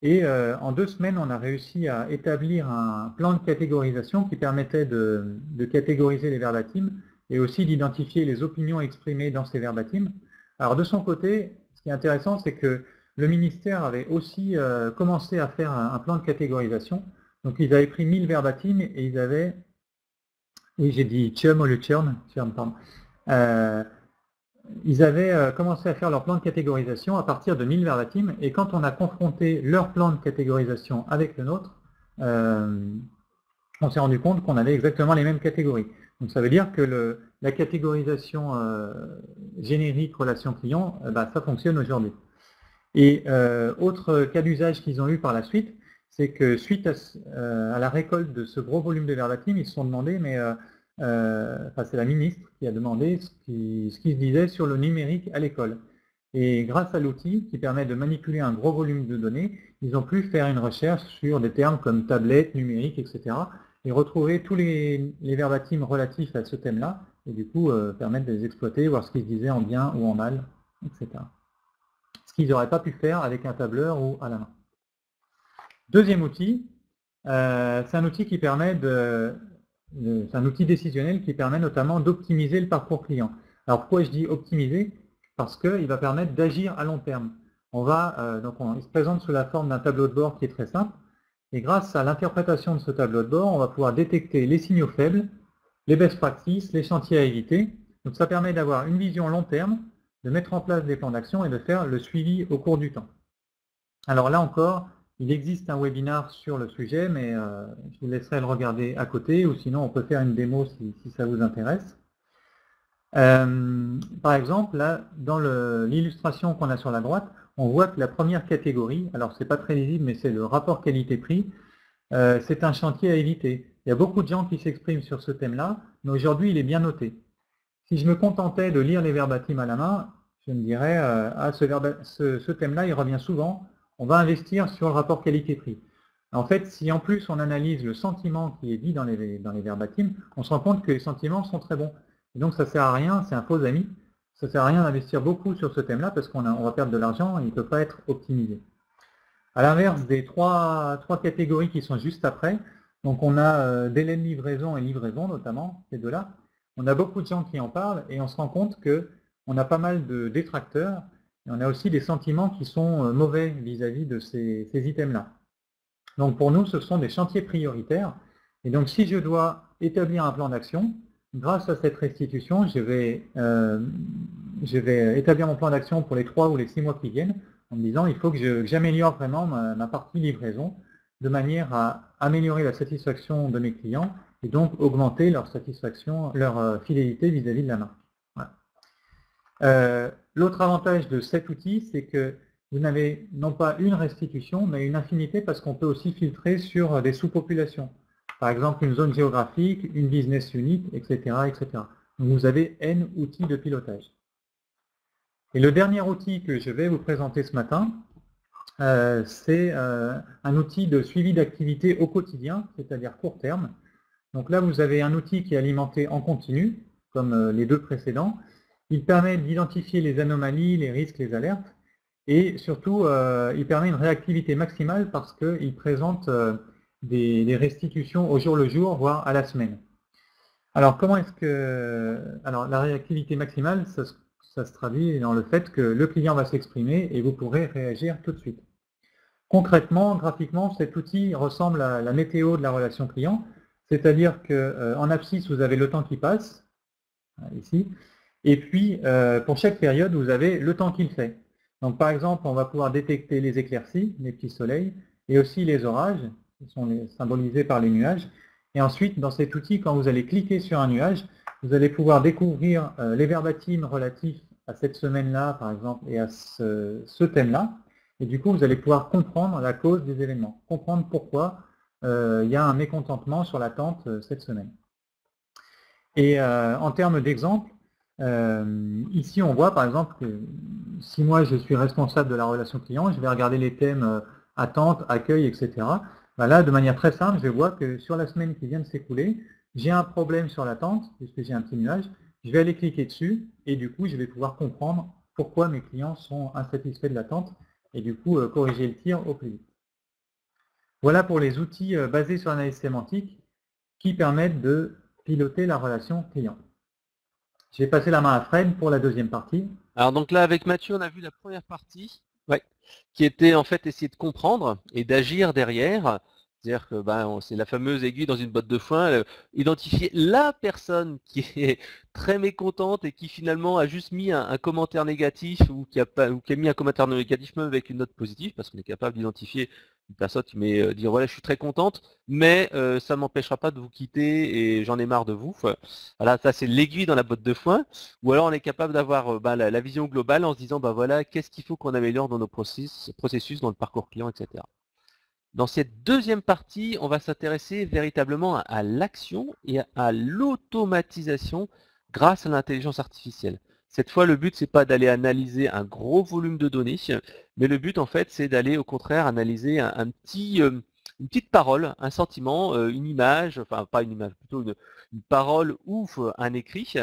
Et en 2 semaines, on a réussi à établir un plan de catégorisation qui permettait de catégoriser les verbatim et aussi d'identifier les opinions exprimées dans ces verbatim. Alors de son côté, ce qui est intéressant, c'est que le ministère avait aussi commencé à faire un plan de catégorisation. Donc ils avaient pris 1000 verbatim et ils avaient, oui j'ai dit chum au lieu de churn, pardon. Ils avaient commencé à faire leur plan de catégorisation à partir de 1000 verbatim, et quand on a confronté leur plan de catégorisation avec le nôtre, on s'est rendu compte qu'on avait exactement les mêmes catégories. Donc ça veut dire que la catégorisation générique relation client, ça fonctionne aujourd'hui. Et autre cas d'usage qu'ils ont eu par la suite, c'est que suite à la récolte de ce gros volume de verbatim, ils se sont demandé, mais c'est la ministre qui a demandé ce qui se disait sur le numérique à l'école. Et grâce à l'outil qui permet de manipuler un gros volume de données, ils ont pu faire une recherche sur des termes comme tablette, numérique, etc. et retrouver tous les verbatim relatifs à ce thème-là, et du coup permettre de les exploiter, voir ce qu'ils se disaient en bien ou en mal, etc. Ce qu'ils n'auraient pas pu faire avec un tableur ou à la main. Deuxième outil, c'est un outil qui permet c'est un outil décisionnel qui permet notamment d'optimiser le parcours client. Alors pourquoi je dis optimiser? Parce qu'il va permettre d'agir à long terme. Il se présente sous la forme d'un tableau de bord qui est très simple, et grâce à l'interprétation de ce tableau de bord, on va pouvoir détecter les signaux faibles, les best practices, les chantiers à éviter. Donc ça permet d'avoir une vision long terme, de mettre en place des plans d'action et de faire le suivi au cours du temps. Alors là encore, il existe un webinar sur le sujet, mais je vous laisserai le regarder à côté, ou sinon on peut faire une démo si ça vous intéresse. Par exemple, là, dans l'illustration qu'on a sur la droite, on voit que la première catégorie, alors c'est pas très lisible, mais c'est le rapport qualité-prix, c'est un chantier à éviter. Il y a beaucoup de gens qui s'expriment sur ce thème-là, mais aujourd'hui il est bien noté. Si je me contentais de lire les verbatim à la main, je me dirais, ce thème-là, il revient souvent, on va investir sur le rapport qualité-prix. En fait, si en plus on analyse le sentiment qui est dit dans les verbatim, on se rend compte que les sentiments sont très bons. Et donc ça ne sert à rien, c'est un faux ami, ça ne sert à rien d'investir beaucoup sur ce thème-là parce qu'on va perdre de l'argent et il ne peut pas être optimisé. À l'inverse des trois catégories qui sont juste après, donc on a délai de livraison et livraison notamment, ces deux-là. On a beaucoup de gens qui en parlent et on se rend compte qu'on a pas mal de détracteurs et on a aussi des sentiments qui sont mauvais vis-à-vis de ces items-là. Donc pour nous, ce sont des chantiers prioritaires. Et donc si je dois établir un plan d'action, grâce à cette restitution, je vais établir mon plan d'action pour les 3 ou les 6 mois qui viennent, en me disant il faut que j'améliore vraiment ma partie livraison, de manière à améliorer la satisfaction de mes clients et donc augmenter leur satisfaction, leur fidélité vis-à-vis de la marque. Voilà. L'autre avantage de cet outil, c'est que vous n'avez non pas une restitution, mais une infinité parce qu'on peut aussi filtrer sur des sous-populations. Par exemple, une zone géographique, une business unit, etc. etc. Donc vous avez N outils de pilotage. Et le dernier outil que je vais vous présenter ce matin, c'est un outil de suivi d'activité au quotidien, c'est-à-dire court terme. Donc là, vous avez un outil qui est alimenté en continu, comme les deux précédents. Il permet d'identifier les anomalies, les risques, les alertes, et surtout, il permet une réactivité maximale parce qu'il présente des restitutions au jour le jour, voire à la semaine. Alors, comment est-ce que... Alors, la réactivité maximale, ça se traduit dans le fait que le client va s'exprimer et vous pourrez réagir tout de suite. Concrètement, graphiquement, cet outil ressemble à la météo de la relation client, c'est-à-dire qu'en abscisse, vous avez le temps qui passe, ici, et puis pour chaque période, vous avez le temps qu'il fait. Donc par exemple, on va pouvoir détecter les éclaircies, les petits soleils, et aussi les orages, qui sont symbolisés par les nuages. Et ensuite, dans cet outil, quand vous allez cliquer sur un nuage, vous allez pouvoir découvrir les verbatim relatifs à cette semaine-là, par exemple, et à ce thème-là. Et du coup, vous allez pouvoir comprendre la cause des événements, comprendre pourquoi il y a un mécontentement sur l'attente cette semaine. Et en termes d'exemple, Ici, on voit par exemple que si moi je suis responsable de la relation client, je vais regarder les thèmes attente, accueil, etc. Ben là, de manière très simple, je vois que sur la semaine qui vient de s'écouler, j'ai un problème sur l'attente, puisque j'ai un petit nuage. Je vais aller cliquer dessus et du coup, je vais pouvoir comprendre pourquoi mes clients sont insatisfaits de l'attente et du coup, corriger le tir au plus vite. Voilà pour les outils basés sur l'analyse sémantique qui permettent de piloter la relation client. Je vais passer la main à Fred pour la deuxième partie. Alors donc là, avec Mathieu, on a vu la première partie, qui était en fait essayer de comprendre et d'agir derrière. C'est-à-dire que c'est la fameuse aiguille dans une botte de foin, identifier la personne qui est très mécontente et qui finalement a juste mis un commentaire négatif ou qui a mis un commentaire négatif même avec une note positive, parce qu'on est capable d'identifier une personne qui met dire voilà, je suis très contente, mais ça ne m'empêchera pas de vous quitter et j'en ai marre de vous. Voilà, ça c'est l'aiguille dans la botte de foin. Ou alors on est capable d'avoir la vision globale en se disant voilà, qu'est-ce qu'il faut qu'on améliore dans nos processus, dans le parcours client, etc. Dans cette deuxième partie, on va s'intéresser véritablement à l'action et à l'automatisation grâce à l'intelligence artificielle. Cette fois, le but, c'est pas d'aller analyser un gros volume de données, mais le but, en fait, c'est d'aller au contraire analyser une petite parole, un sentiment, une image, enfin pas une image, plutôt une parole ou un écrit,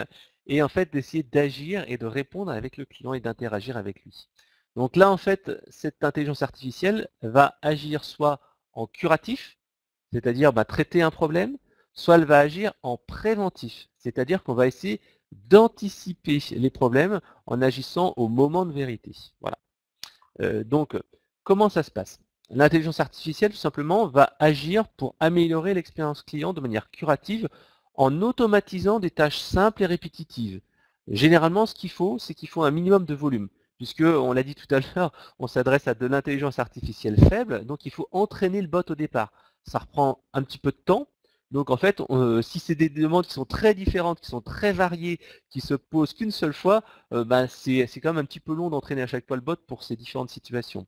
et en fait d'essayer d'agir et de répondre avec le client et d'interagir avec lui. Donc là, en fait, cette intelligence artificielle va agir soit en curatif, c'est-à-dire traiter un problème, soit elle va agir en préventif, c'est-à-dire qu'on va essayer d'anticiper les problèmes en agissant au moment de vérité. Voilà. Donc, comment ça se passe? L'intelligence artificielle, tout simplement, va agir pour améliorer l'expérience client de manière curative en automatisant des tâches simples et répétitives. Généralement, ce qu'il faut, c'est qu'il faut un minimum de volume, puisque, on l'a dit tout à l'heure, on s'adresse à de l'intelligence artificielle faible, donc il faut entraîner le bot au départ. Ça reprend un petit peu de temps. Donc en fait, si c'est des demandes qui sont très différentes, qui sont très variées, qui se posent qu'une seule fois, c'est quand même un petit peu long d'entraîner à chaque fois le bot pour ces différentes situations.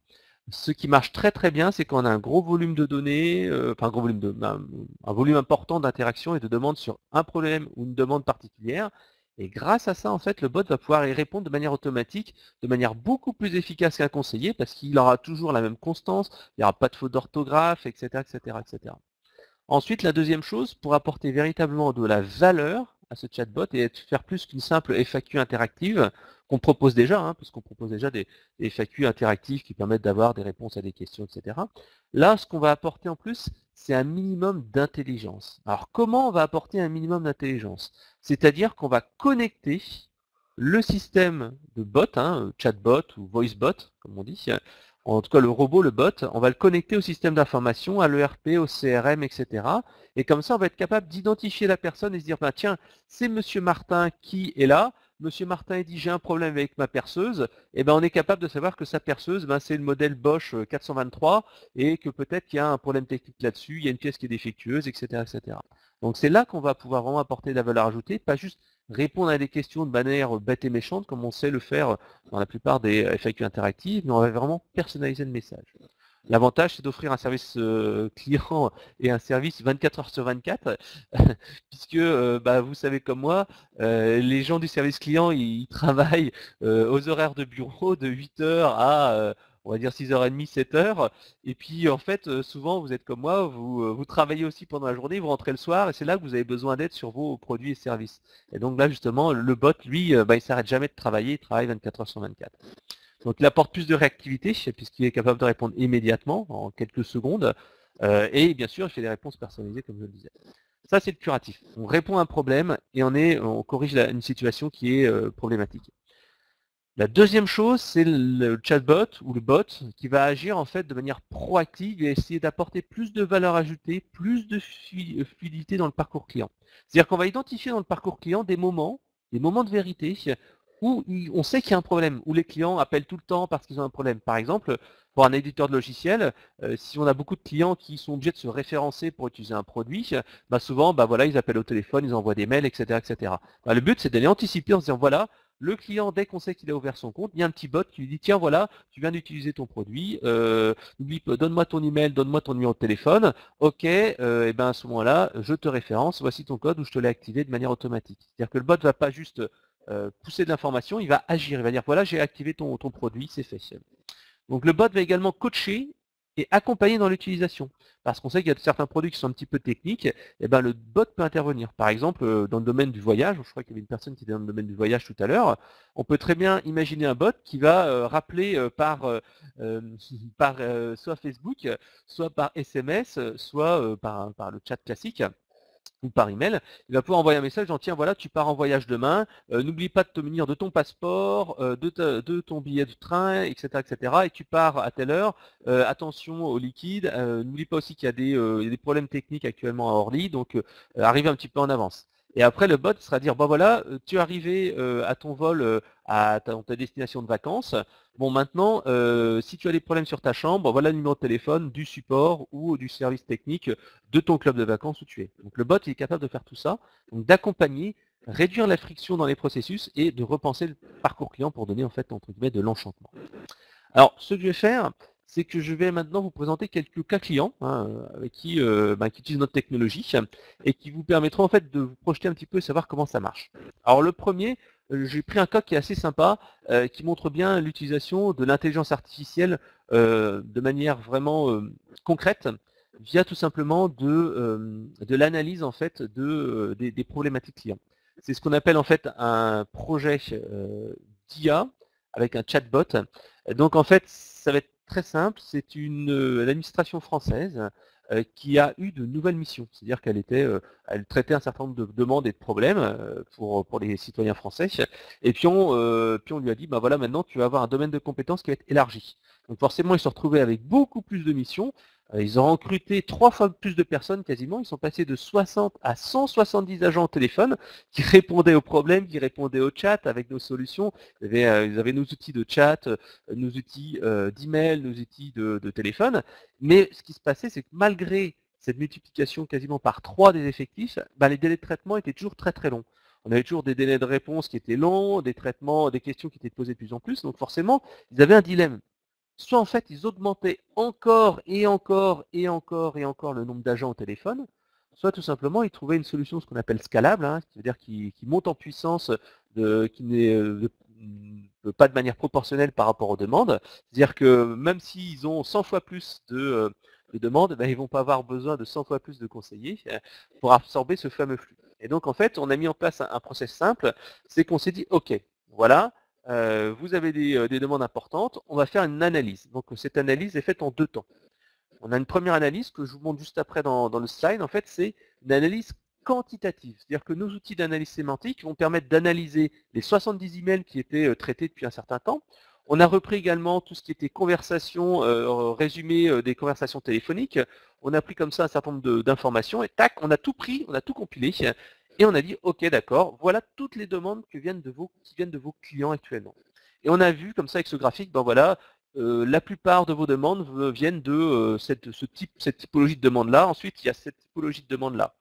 Ce qui marche très très bien, c'est qu'on a un gros volume de données, un volume important d'interactions et de demandes sur un problème ou une demande particulière. Et grâce à ça, en fait, le bot va pouvoir y répondre de manière automatique, de manière beaucoup plus efficace qu'un conseiller, parce qu'il aura toujours la même constance, il n'y aura pas de faute d'orthographe, etc., etc., etc. Ensuite, la deuxième chose, pour apporter véritablement de la valeur à ce chatbot et faire plus qu'une simple FAQ interactive, qu'on propose déjà, parce qu'on propose déjà des FAQ interactifs qui permettent d'avoir des réponses à des questions, etc. Là, ce qu'on va apporter en plus, c'est un minimum d'intelligence. Alors, comment on va apporter un minimum d'intelligence? C'est-à-dire qu'on va connecter le système de bot, chatbot ou voicebot, comme on dit, en tout cas le robot, le bot, on va le connecter au système d'information, à l'ERP, au CRM, etc. Et comme ça, on va être capable d'identifier la personne et se dire, tiens, c'est Monsieur Martin qui est là. Monsieur Martin dit, j'ai un problème avec ma perceuse. Et on est capable de savoir que sa perceuse, c'est le modèle Bosch 423 et que peut-être qu'il y a un problème technique là-dessus, il y a une pièce qui est défectueuse, etc., etc. Donc c'est là qu'on va pouvoir vraiment apporter de la valeur ajoutée, pas juste répondre à des questions de manière bête et méchante, comme on sait le faire dans la plupart des FAQ interactives, mais on va vraiment personnaliser le message. L'avantage, c'est d'offrir un service client et un service 24 heures sur 24, puisque vous savez comme moi, les gens du service client, ils travaillent aux horaires de bureau de 8 heures à on va dire 6h30, 7h. Et puis en fait, souvent vous êtes comme moi, vous travaillez aussi pendant la journée, vous rentrez le soir, et c'est là que vous avez besoin d'aide sur vos produits et services. Et donc là justement, le bot, lui, il ne s'arrête jamais de travailler, il travaille 24 heures sur 24. Donc il apporte plus de réactivité, puisqu'il est capable de répondre immédiatement, en quelques secondes. Et bien sûr, il fait des réponses personnalisées, comme je le disais. Ça, c'est le curatif. On répond à un problème et on corrige une situation qui est problématique. La deuxième chose, c'est le chatbot ou le bot qui va agir en fait de manière proactive et essayer d'apporter plus de valeur ajoutée, plus de fluidité dans le parcours client. C'est-à-dire qu'on va identifier dans le parcours client des moments de vérité où on sait qu'il y a un problème, où les clients appellent tout le temps parce qu'ils ont un problème. Par exemple, pour un éditeur de logiciel, si on a beaucoup de clients qui sont obligés de se référencer pour utiliser un produit, souvent, ils appellent au téléphone, ils envoient des mails, etc., etc. Le but, c'est d'aller anticiper en se disant, voilà, le client, dès qu'on sait qu'il a ouvert son compte, il y a un petit bot qui lui dit, tiens, voilà, tu viens d'utiliser ton produit, donne-moi ton email, donne-moi ton numéro de téléphone, ok, et à ce moment-là, je te référence, voici ton code où je te l'ai activé de manière automatique. C'est-à-dire que le bot ne va pas juste pousser de l'information, il va agir, il va dire voilà, j'ai activé ton produit, c'est fait. Donc le bot va également coacher et accompagner dans l'utilisation. Parce qu'on sait qu'il y a certains produits qui sont un petit peu techniques, et ben le bot peut intervenir. Par exemple, dans le domaine du voyage, je crois qu'il y avait une personne qui était dans le domaine du voyage tout à l'heure, on peut très bien imaginer un bot qui va rappeler par soit Facebook, soit par SMS, soit par le chat classique ou par email, il va pouvoir envoyer un message en tiens voilà, tu pars en voyage demain, n'oublie pas de te munir de ton passeport, de ton billet de train, etc., etc. Et tu pars à telle heure, attention au liquide, n'oublie pas aussi qu'il y a il y a des problèmes techniques actuellement à Orly, donc arrive un petit peu en avance. Et après le bot sera dire bon voilà, tu es arrivé à ton vol à ta destination de vacances. Bon maintenant, si tu as des problèmes sur ta chambre, voilà le numéro de téléphone du support ou du service technique de ton club de vacances où tu es. Donc le bot est capable de faire tout ça, donc d'accompagner, réduire la friction dans les processus et de repenser le parcours client pour donner en fait entre guillemets de l'enchantement. Alors ce que je vais faire, c'est que je vais maintenant vous présenter quelques cas clients avec qui utilisent notre technologie et qui vous permettront en fait de vous projeter un petit peu et savoir comment ça marche. Alors le premier, j'ai pris un cas qui est assez sympa, qui montre bien l'utilisation de l'intelligence artificielle de manière vraiment concrète via tout simplement de l'analyse en fait des problématiques clients. C'est ce qu'on appelle en fait un projet d'IA avec un chatbot. Donc en fait, ça va être très simple, c'est l'administration française qui a eu de nouvelles missions. C'est-à-dire elle traitait un certain nombre de demandes et de problèmes pour les citoyens français. Et puis on lui a dit, bah voilà, maintenant tu vas avoir un domaine de compétences qui va être élargi. Donc forcément, ils se sont retrouvés avec beaucoup plus de missions. Ils ont recruté 3 fois plus de personnes quasiment. Ils sont passés de 60 à 170 agents au téléphone qui répondaient aux problèmes, qui répondaient au chat avec nos solutions. Ils avaient nos outils de chat, nos outils d'email, nos outils de téléphone. Mais ce qui se passait, c'est que malgré cette multiplication quasiment par 3 des effectifs, les délais de traitement étaient toujours très très longs. On avait toujours des délais de réponse qui étaient longs, des traitements, des questions qui étaient posées de plus en plus. Donc forcément, ils avaient un dilemme. Soit en fait, ils augmentaient encore et encore et encore et encore le nombre d'agents au téléphone, soit tout simplement, ils trouvaient une solution, ce qu'on appelle scalable, qui veut dire qui monte en puissance, qui n'est pas de manière proportionnelle par rapport aux demandes. C'est-à-dire que même s'ils ont 100 fois plus de demandes, ils ne vont pas avoir besoin de 100 fois plus de conseillers pour absorber ce fameux flux. Et donc en fait, on a mis en place un process simple, c'est qu'on s'est dit, ok, voilà, vous avez des demandes importantes, on va faire une analyse. Donc cette analyse est faite en 2 temps. On a une première analyse que je vous montre juste après dans le slide. En fait, c'est une analyse quantitative. C'est-à-dire que nos outils d'analyse sémantique vont permettre d'analyser les 70 emails qui étaient traités depuis un certain temps. On a repris également tout ce qui était conversation, résumé des conversations téléphoniques. On a pris comme ça un certain nombre d'informations et tac, on a tout pris, on a tout compilé. Et on a dit, ok, d'accord, voilà toutes les demandes qui viennent de vos clients actuellement. Et on a vu comme ça avec ce graphique, ben voilà, la plupart de vos demandes viennent de cette typologie de demande-là. Ensuite, il y a cette typologie de demande-là.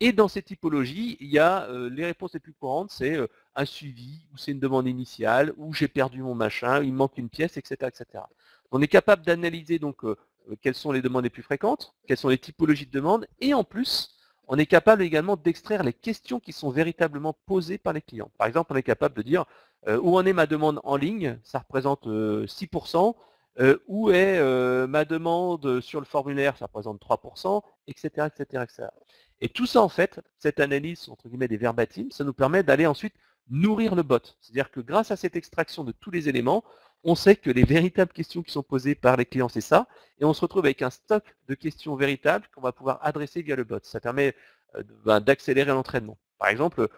Et dans ces typologies, il y a les réponses les plus courantes, c'est un suivi, ou c'est une demande initiale, ou j'ai perdu mon machin, il me manque une pièce, etc. etc. On est capable d'analyser donc quelles sont les demandes les plus fréquentes, quelles sont les typologies de demandes, et en plus, on est capable également d'extraire les questions qui sont véritablement posées par les clients. Par exemple, on est capable de dire où en est ma demande en ligne, ça représente 6%, où est ma demande sur le formulaire, ça représente 3%, etc., etc., etc. Et tout ça, en fait, cette analyse, entre guillemets, des verbatims, ça nous permet d'aller ensuite nourrir le bot. C'est-à-dire que grâce à cette extraction de tous les éléments, on sait que les véritables questions qui sont posées par les clients, c'est ça, et on se retrouve avec un stock de questions véritables qu'on va pouvoir adresser via le bot. Ça permet d'accélérer l'entraînement. Par exemple,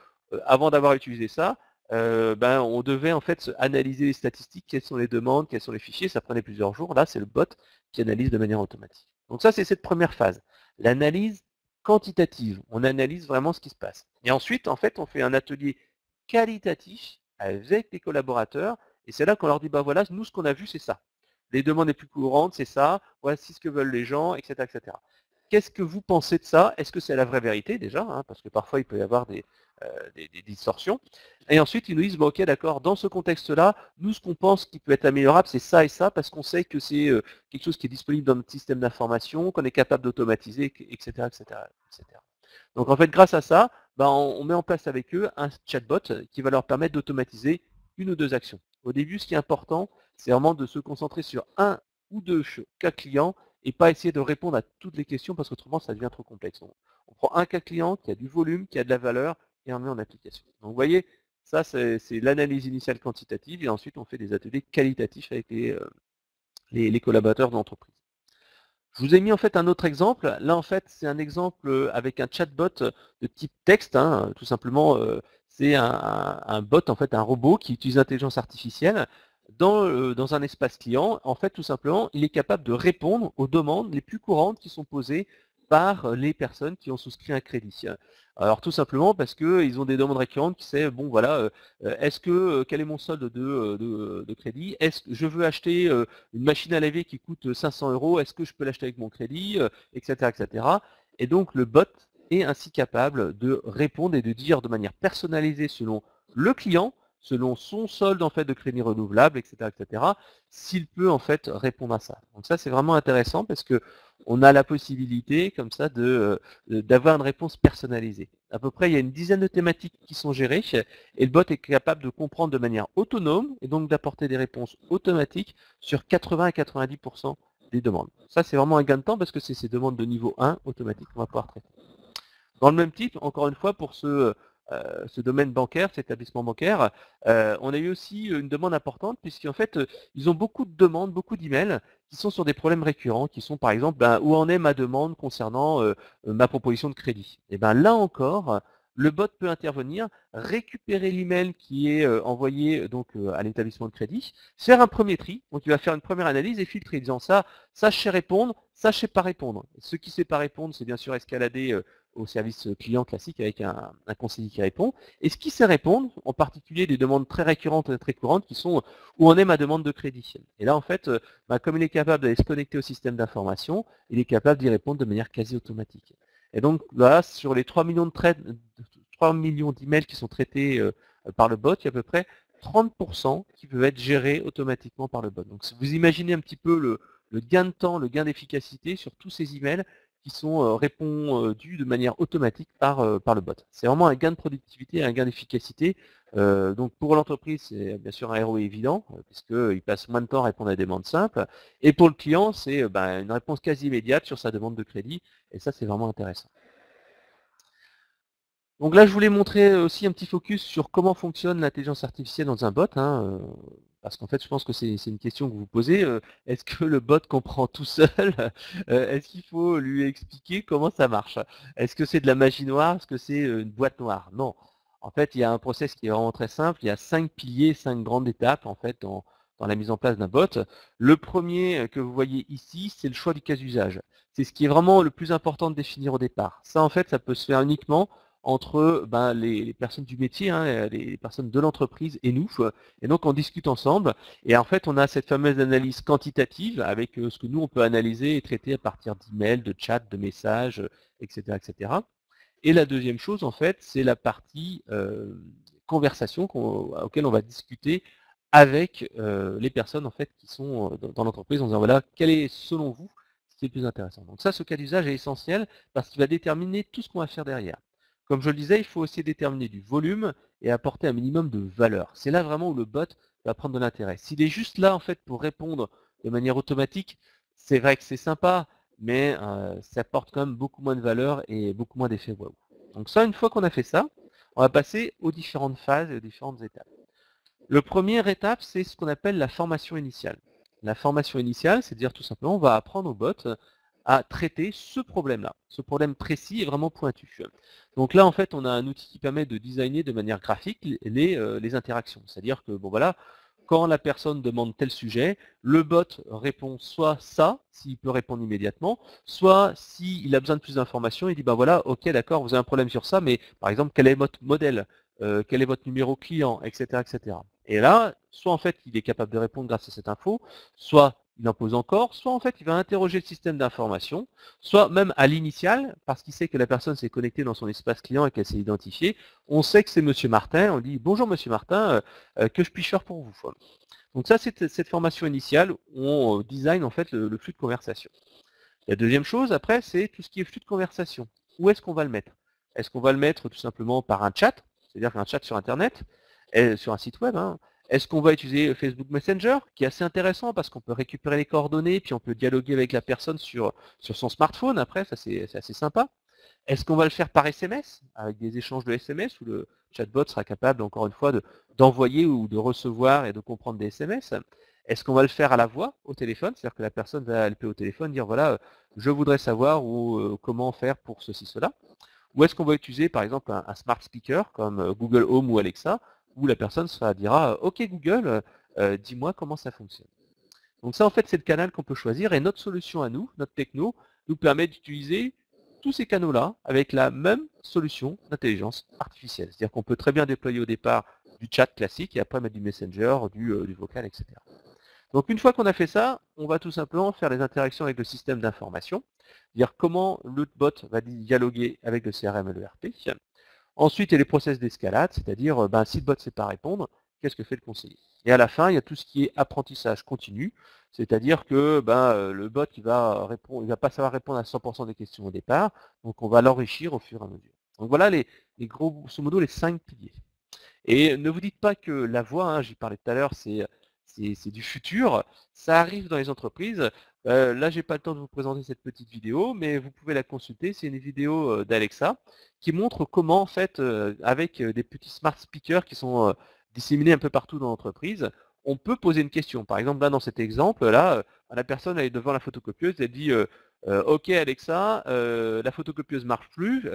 avant d'avoir utilisé ça, on devait en fait analyser les statistiques, quelles sont les demandes, quels sont les fichiers, ça prenait plusieurs jours. Là, c'est le bot qui analyse de manière automatique. Donc ça, c'est cette première phase. L'analyse quantitative. On analyse vraiment ce qui se passe. Et ensuite, en fait, on fait un atelier qualitatif avec les collaborateurs. Et c'est là qu'on leur dit, bah voilà, nous, ce qu'on a vu, c'est ça. Les demandes les plus courantes, c'est ça. Voici ce que veulent les gens, etc. etc. Qu'est-ce que vous pensez de ça? Est-ce que c'est la vraie vérité déjà, parce que parfois, il peut y avoir des distorsions. Et ensuite, ils nous disent, bon, ok, d'accord, dans ce contexte-là, nous, ce qu'on pense qui peut être améliorable, c'est ça et ça, parce qu'on sait que c'est quelque chose qui est disponible dans notre système d'information, qu'on est capable d'automatiser, etc., etc., etc. Donc, en fait, grâce à ça, ben, on met en place avec eux un chatbot qui va leur permettre d'automatiser une ou deux actions. Au début, ce qui est important, c'est vraiment de se concentrer sur un ou deux cas clients et pas essayer de répondre à toutes les questions parce qu'autrement, ça devient trop complexe. On prend un cas client qui a du volume, qui a de la valeur et on le met en application. Donc vous voyez, ça c'est l'analyse initiale quantitative et ensuite on fait des ateliers qualitatifs avec les collaborateurs de l'entreprise. Je vous ai mis en fait un autre exemple. Là en fait c'est un exemple avec un chatbot de type texte, hein, tout simplement. C'est un bot, en fait un robot qui utilise l'intelligence artificielle dans un espace client. En fait tout simplement il est capable de répondre aux demandes les plus courantes qui sont posées par les personnes qui ont souscrit un crédit. Alors tout simplement parce qu'ils ont des demandes récurrentes qui c'est bon voilà, quel est mon solde de crédit? Est-ce que je veux acheter une machine à laver qui coûte 500 €, est-ce que je peux l'acheter avec mon crédit, etc., etc. Et donc le bot est ainsi capable de répondre et de dire de manière personnalisée selon le client, selon son solde en fait de crédit renouvelable, etc., etc., s'il peut en fait répondre à ça. Donc ça c'est vraiment intéressant parce que on a la possibilité comme ça d'avoir une réponse personnalisée. À peu près il y a une dizaine de thématiques qui sont gérées et le bot est capable de comprendre de manière autonome et donc d'apporter des réponses automatiques sur 80 à 90% des demandes. Ça, c'est vraiment un gain de temps parce que c'est ces demandes de niveau 1 automatiques qu'on va pouvoir traiter. Dans le même type, encore une fois, pour ce domaine bancaire, cet établissement bancaire, on a eu aussi une demande importante puisqu'en fait, ils ont beaucoup de demandes, beaucoup d'emails qui sont sur des problèmes récurrents, qui sont par exemple, où en est ma demande concernant ma proposition de crédit. Et bien là encore, le bot peut intervenir, récupérer l'email qui est envoyé donc à l'établissement de crédit, faire un premier tri, donc il va faire une première analyse et filtrer, disant ça je sais répondre, ça je sais pas répondre. Ce qui ne sait pas répondre, c'est bien sûr escalader au service client classique avec un conseiller qui répond. Et ce qui sait répondre, en particulier des demandes très récurrentes et très courantes qui sont où en est ma demande de crédit. Et là en fait, comme il est capable d'aller se connecter au système d'information, il est capable d'y répondre de manière quasi automatique. Et donc là, sur les 3 millions 3 millions d'emails qui sont traités par le bot, il y a à peu près 30% qui peuvent être gérés automatiquement par le bot. Donc vous imaginez un petit peu le gain de temps, le gain d'efficacité sur tous ces emails qui sont répondus de manière automatique par le bot. C'est vraiment un gain de productivité et un gain d'efficacité. Donc pour l'entreprise, c'est bien sûr un ROI évident, puisqu'il passe moins de temps à répondre à des demandes simples. Et pour le client, c'est une réponse quasi immédiate sur sa demande de crédit. Et ça, c'est vraiment intéressant. Donc là, je voulais montrer aussi un petit focus sur comment fonctionne l'intelligence artificielle dans un bot. Parce qu'en fait, je pense que c'est une question que vous posez. Est-ce que le bot comprend tout seul? Est-ce qu'il faut lui expliquer comment ça marche? Est-ce que c'est de la magie noire? Est-ce que c'est une boîte noire? Non. En fait, il y a un process qui est vraiment très simple. Il y a 5 piliers, 5 grandes étapes en fait dans la mise en place d'un bot. Le premier que vous voyez ici, c'est le choix du cas d'usage. C'est ce qui est vraiment le plus important de définir au départ. Ça, en fait, ça peut se faire uniquement entre les personnes du métier, les personnes de l'entreprise et nous. Et donc on discute ensemble. Et en fait, on a cette fameuse analyse quantitative avec ce que nous, on peut analyser et traiter à partir d'emails, de chats, de messages, etc., etc. Et la deuxième chose, en fait, c'est la partie conversation auquel on va discuter avec les personnes en fait qui sont dans l'entreprise en disant voilà, quel est selon vous ce qui est le plus intéressant. Donc ça, ce cas d'usage est essentiel parce qu'il va déterminer tout ce qu'on va faire derrière. Comme je le disais, il faut aussi déterminer du volume et apporter un minimum de valeur. C'est là vraiment où le bot va prendre de l'intérêt. S'il est juste là en fait pour répondre de manière automatique, c'est vrai que c'est sympa, mais ça apporte quand même beaucoup moins de valeur et beaucoup moins d'effet waouh. Donc ça, une fois qu'on a fait ça, on va passer aux différentes phases et aux différentes étapes. Le première étape, c'est ce qu'on appelle la formation initiale. La formation initiale, c'est à dire tout simplement, on va apprendre au bot à traiter ce problème-là. Ce problème précis est vraiment pointu. Donc là, en fait, on a un outil qui permet de designer de manière graphique les interactions. C'est-à-dire que, bon voilà, quand la personne demande tel sujet, le bot répond soit ça, s'il peut répondre immédiatement, soit s'il a besoin de plus d'informations, il dit, ben voilà, ok, d'accord, vous avez un problème sur ça, mais par exemple, quel est votre modèle, quel est votre numéro client, etc., etc. Et là, soit en fait, il est capable de répondre grâce à cette info, soit il en pose encore, soit en fait, il va interroger le système d'information, soit même à l'initial, parce qu'il sait que la personne s'est connectée dans son espace client et qu'elle s'est identifiée, on sait que c'est Monsieur Martin, on dit bonjour Monsieur Martin, que je puis faire pour vous. Donc ça, c'est cette formation initiale où on design en fait le flux de conversation. La deuxième chose, après, c'est tout ce qui est flux de conversation. Où est-ce qu'on va le mettre? Est-ce qu'on va le mettre tout simplement par un chat, c'est-à-dire un chat sur Internet, sur un site web, hein. Est-ce qu'on va utiliser Facebook Messenger, qui est assez intéressant parce qu'on peut récupérer les coordonnées, puis on peut dialoguer avec la personne sur son smartphone après, ça c'est assez sympa. Est-ce qu'on va le faire par SMS, avec des échanges de SMS, où le chatbot sera capable, encore une fois, d'envoyer ou de recevoir et de comprendre des SMS? Est-ce qu'on va le faire à la voix, au téléphone, c'est-à-dire que la personne va appeler au téléphone, dire voilà, je voudrais savoir comment faire pour ceci, cela? Ou est-ce qu'on va utiliser par exemple un smart speaker comme Google Home ou Alexa, où la personne dira OK Google, dis-moi comment ça fonctionne. Donc ça en fait c'est le canal qu'on peut choisir et notre solution à nous, notre techno, nous permet d'utiliser tous ces canaux-là avec la même solution d'intelligence artificielle. C'est-à-dire qu'on peut très bien déployer au départ du chat classique et après mettre du messenger, du vocal, etc. Donc une fois qu'on a fait ça, on va tout simplement faire les interactions avec le système d'information, dire comment le bot va dialoguer avec le CRM et le RP. Ensuite, il y a les process d'escalade, c'est-à-dire si le bot ne sait pas répondre, qu'est-ce que fait le conseiller? Et à la fin, il y a tout ce qui est apprentissage continu, c'est-à-dire que le bot il va pas savoir répondre à 100% des questions au départ, donc on va l'enrichir au fur et à mesure. Donc voilà les grosso modo les 5 piliers. Et ne vous dites pas que la voix, hein, j'y parlais tout à l'heure, c'est du futur, ça arrive dans les entreprises. Là, j'ai pas le temps de vous présenter cette petite vidéo, mais vous pouvez la consulter. C'est une vidéo d'Alexa qui montre comment, en fait, avec des petits smart speakers qui sont disséminés un peu partout dans l'entreprise, on peut poser une question. Par exemple, là, dans cet exemple, là, la personne elle est devant la photocopieuse, elle dit OK Alexa, la photocopieuse marche plus.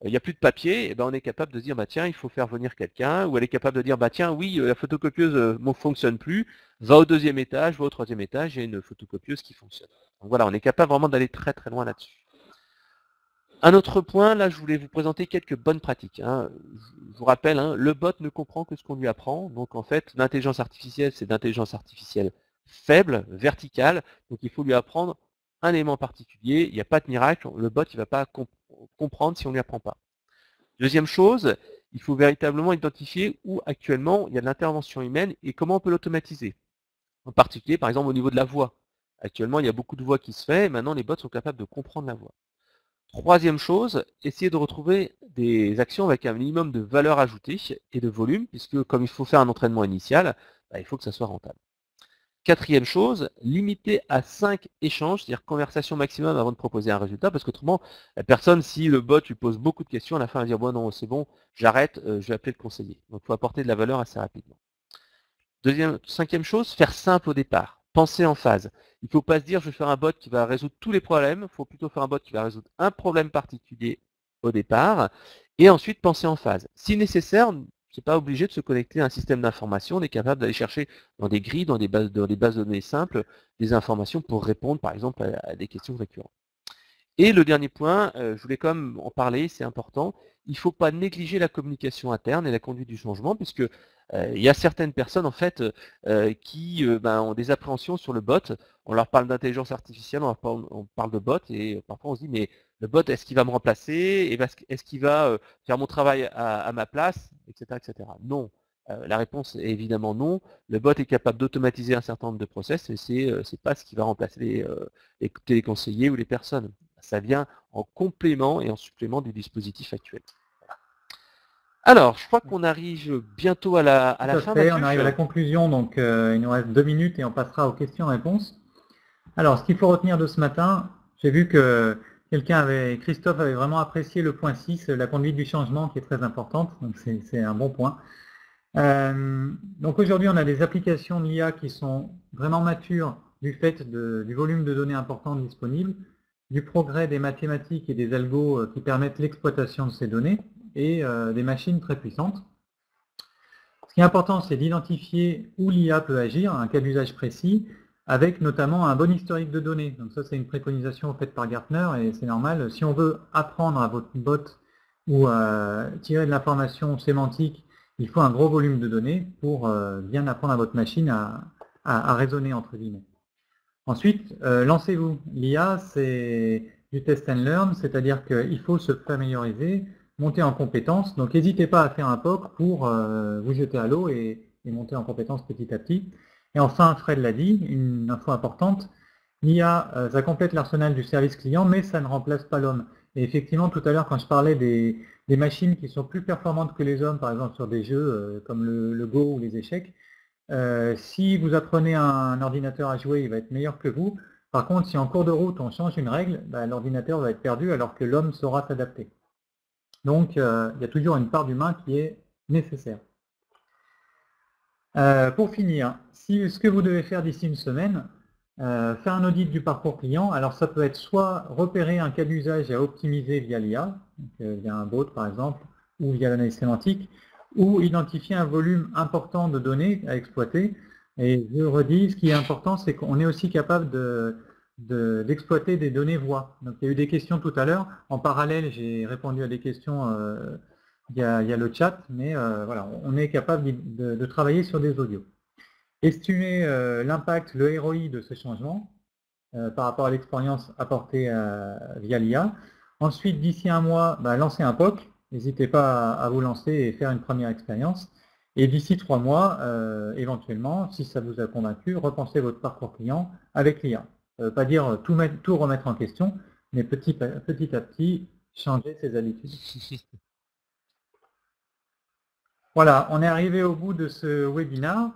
Il n'y a plus de papier, et ben on est capable de dire bah tiens, il faut faire venir quelqu'un, ou elle est capable de dire bah tiens, oui, la photocopieuse ne fonctionne plus, va au 2e étage, va au 3e étage, il y a une photocopieuse qui fonctionne. Donc voilà, on est capable vraiment d'aller très très loin là-dessus. Un autre point, là je voulais vous présenter quelques bonnes pratiques, hein. Je vous rappelle, hein, le bot ne comprend que ce qu'on lui apprend, donc en fait l'intelligence artificielle c'est d'intelligence artificielle faible, verticale, donc il faut lui apprendre un élément particulier, il n'y a pas de miracle, le bot il ne va pas comprendre si on ne lui apprend pas. Deuxième chose, il faut véritablement identifier où actuellement il y a de l'intervention humaine et comment on peut l'automatiser. En particulier, par exemple, au niveau de la voix. Actuellement, il y a beaucoup de voix qui se fait et maintenant les bots sont capables de comprendre la voix. Troisième chose, essayer de retrouver des actions avec un minimum de valeur ajoutée et de volume, puisque comme il faut faire un entraînement initial, il faut que ça soit rentable. Quatrième chose, limiter à 5 échanges, c'est-à-dire conversation maximum avant de proposer un résultat, parce qu'autrement, la personne, si le bot lui pose beaucoup de questions, à la fin, elle va dire bon non, c'est bon, j'arrête, je vais appeler le conseiller. Donc il faut apporter de la valeur assez rapidement. Cinquième chose, faire simple au départ. Penser en phase. Il ne faut pas se dire je vais faire un bot qui va résoudre tous les problèmes, il faut plutôt faire un bot qui va résoudre un problème particulier au départ, et ensuite penser en phase. Si nécessaire, ce n'est pas obligé de se connecter à un système d'information, on est capable d'aller chercher dans des grilles, dans des bases de données simples, des informations pour répondre par exemple à des questions récurrentes. Et le dernier point, je voulais quand même en parler, c'est important, il ne faut pas négliger la communication interne et la conduite du changement, puisque il y a certaines personnes en fait qui ont des appréhensions sur le bot. On leur parle d'intelligence artificielle, on parle de bot, et parfois on se dit mais le bot, est-ce qu'il va me remplacer? Est-ce qu'il va faire mon travail à ma place, etc., etc. Non. La réponse est évidemment non. Le bot est capable d'automatiser un certain nombre de process, et c'est pas ce qui va remplacer les téléconseillers ou les personnes. Ça vient en complément et en supplément du dispositif actuel. Alors, je crois qu'on arrive bientôt à la fin. Mathieu. On arrive à la conclusion, donc il nous reste 2 minutes et on passera aux questions-réponses. Alors, ce qu'il faut retenir de ce matin, j'ai vu que Christophe avait vraiment apprécié le point 6, la conduite du changement, qui est très importante, donc c'est un bon point. Donc aujourd'hui, on a des applications de l'IA qui sont vraiment matures du fait du volume de données importantes disponibles, du progrès des mathématiques et des algos qui permettent l'exploitation de ces données, et des machines très puissantes. Ce qui est important, c'est d'identifier où l'IA peut agir, un cas d'usage précis, avec notamment un bon historique de données. Donc ça, c'est une préconisation faite par Gartner, et c'est normal. Si on veut apprendre à votre bot ou tirer de l'information sémantique, il faut un gros volume de données pour bien apprendre à votre machine à raisonner, entre guillemets. Ensuite, lancez-vous. L'IA, c'est du test and learn, c'est-à-dire qu'il faut se familiariser, monter en compétences. Donc n'hésitez pas à faire un POC pour vous jeter à l'eau et monter en compétences petit à petit. Et enfin, Fred l'a dit, une info importante, l'IA, ça complète l'arsenal du service client, mais ça ne remplace pas l'homme. Et effectivement, tout à l'heure, quand je parlais des machines qui sont plus performantes que les hommes, par exemple sur des jeux comme le Go ou les échecs, si vous apprenez un ordinateur à jouer, il va être meilleur que vous. Par contre, si en cours de route on change une règle, l'ordinateur va être perdu alors que l'homme saura s'adapter. Donc, il y a toujours une part d'humain qui est nécessaire. Pour finir, ce que vous devez faire d'ici une semaine, faire un audit du parcours client. Alors ça peut être soit repérer un cas d'usage à optimiser via l'IA, via un bot par exemple, ou via l'analyse sémantique, ou identifier un volume important de données à exploiter. Et je redis, ce qui est important, c'est qu'on est aussi capable d'exploiter des données voix. Donc il y a eu des questions tout à l'heure. En parallèle, j'ai répondu à des questions il y a le chat, mais voilà, on est capable de travailler sur des audios. Estimer l'impact, le ROI de ce changement par rapport à l'expérience apportée via l'IA. Ensuite, d'ici un mois, lancer un POC. N'hésitez pas à vous lancer et faire une première expérience. Et d'ici 3 mois, éventuellement, si ça vous a convaincu, repensez votre parcours client avec l'IA. Ça ne veut pas dire tout remettre en question, mais petit à petit, changer ses habitudes. Voilà, on est arrivé au bout de ce webinaire.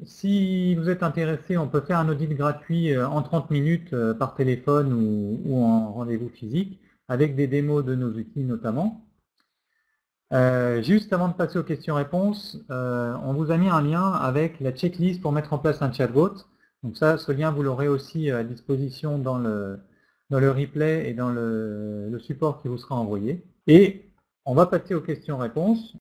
Si vous êtes intéressé, on peut faire un audit gratuit en 30 minutes par téléphone ou en rendez-vous physique, avec des démos de nos outils notamment. Juste avant de passer aux questions-réponses, on vous a mis un lien avec la checklist pour mettre en place un chatbot. Donc ça, ce lien, vous l'aurez aussi à disposition dans le replay et dans le support qui vous sera envoyé. Et on va passer aux questions-réponses.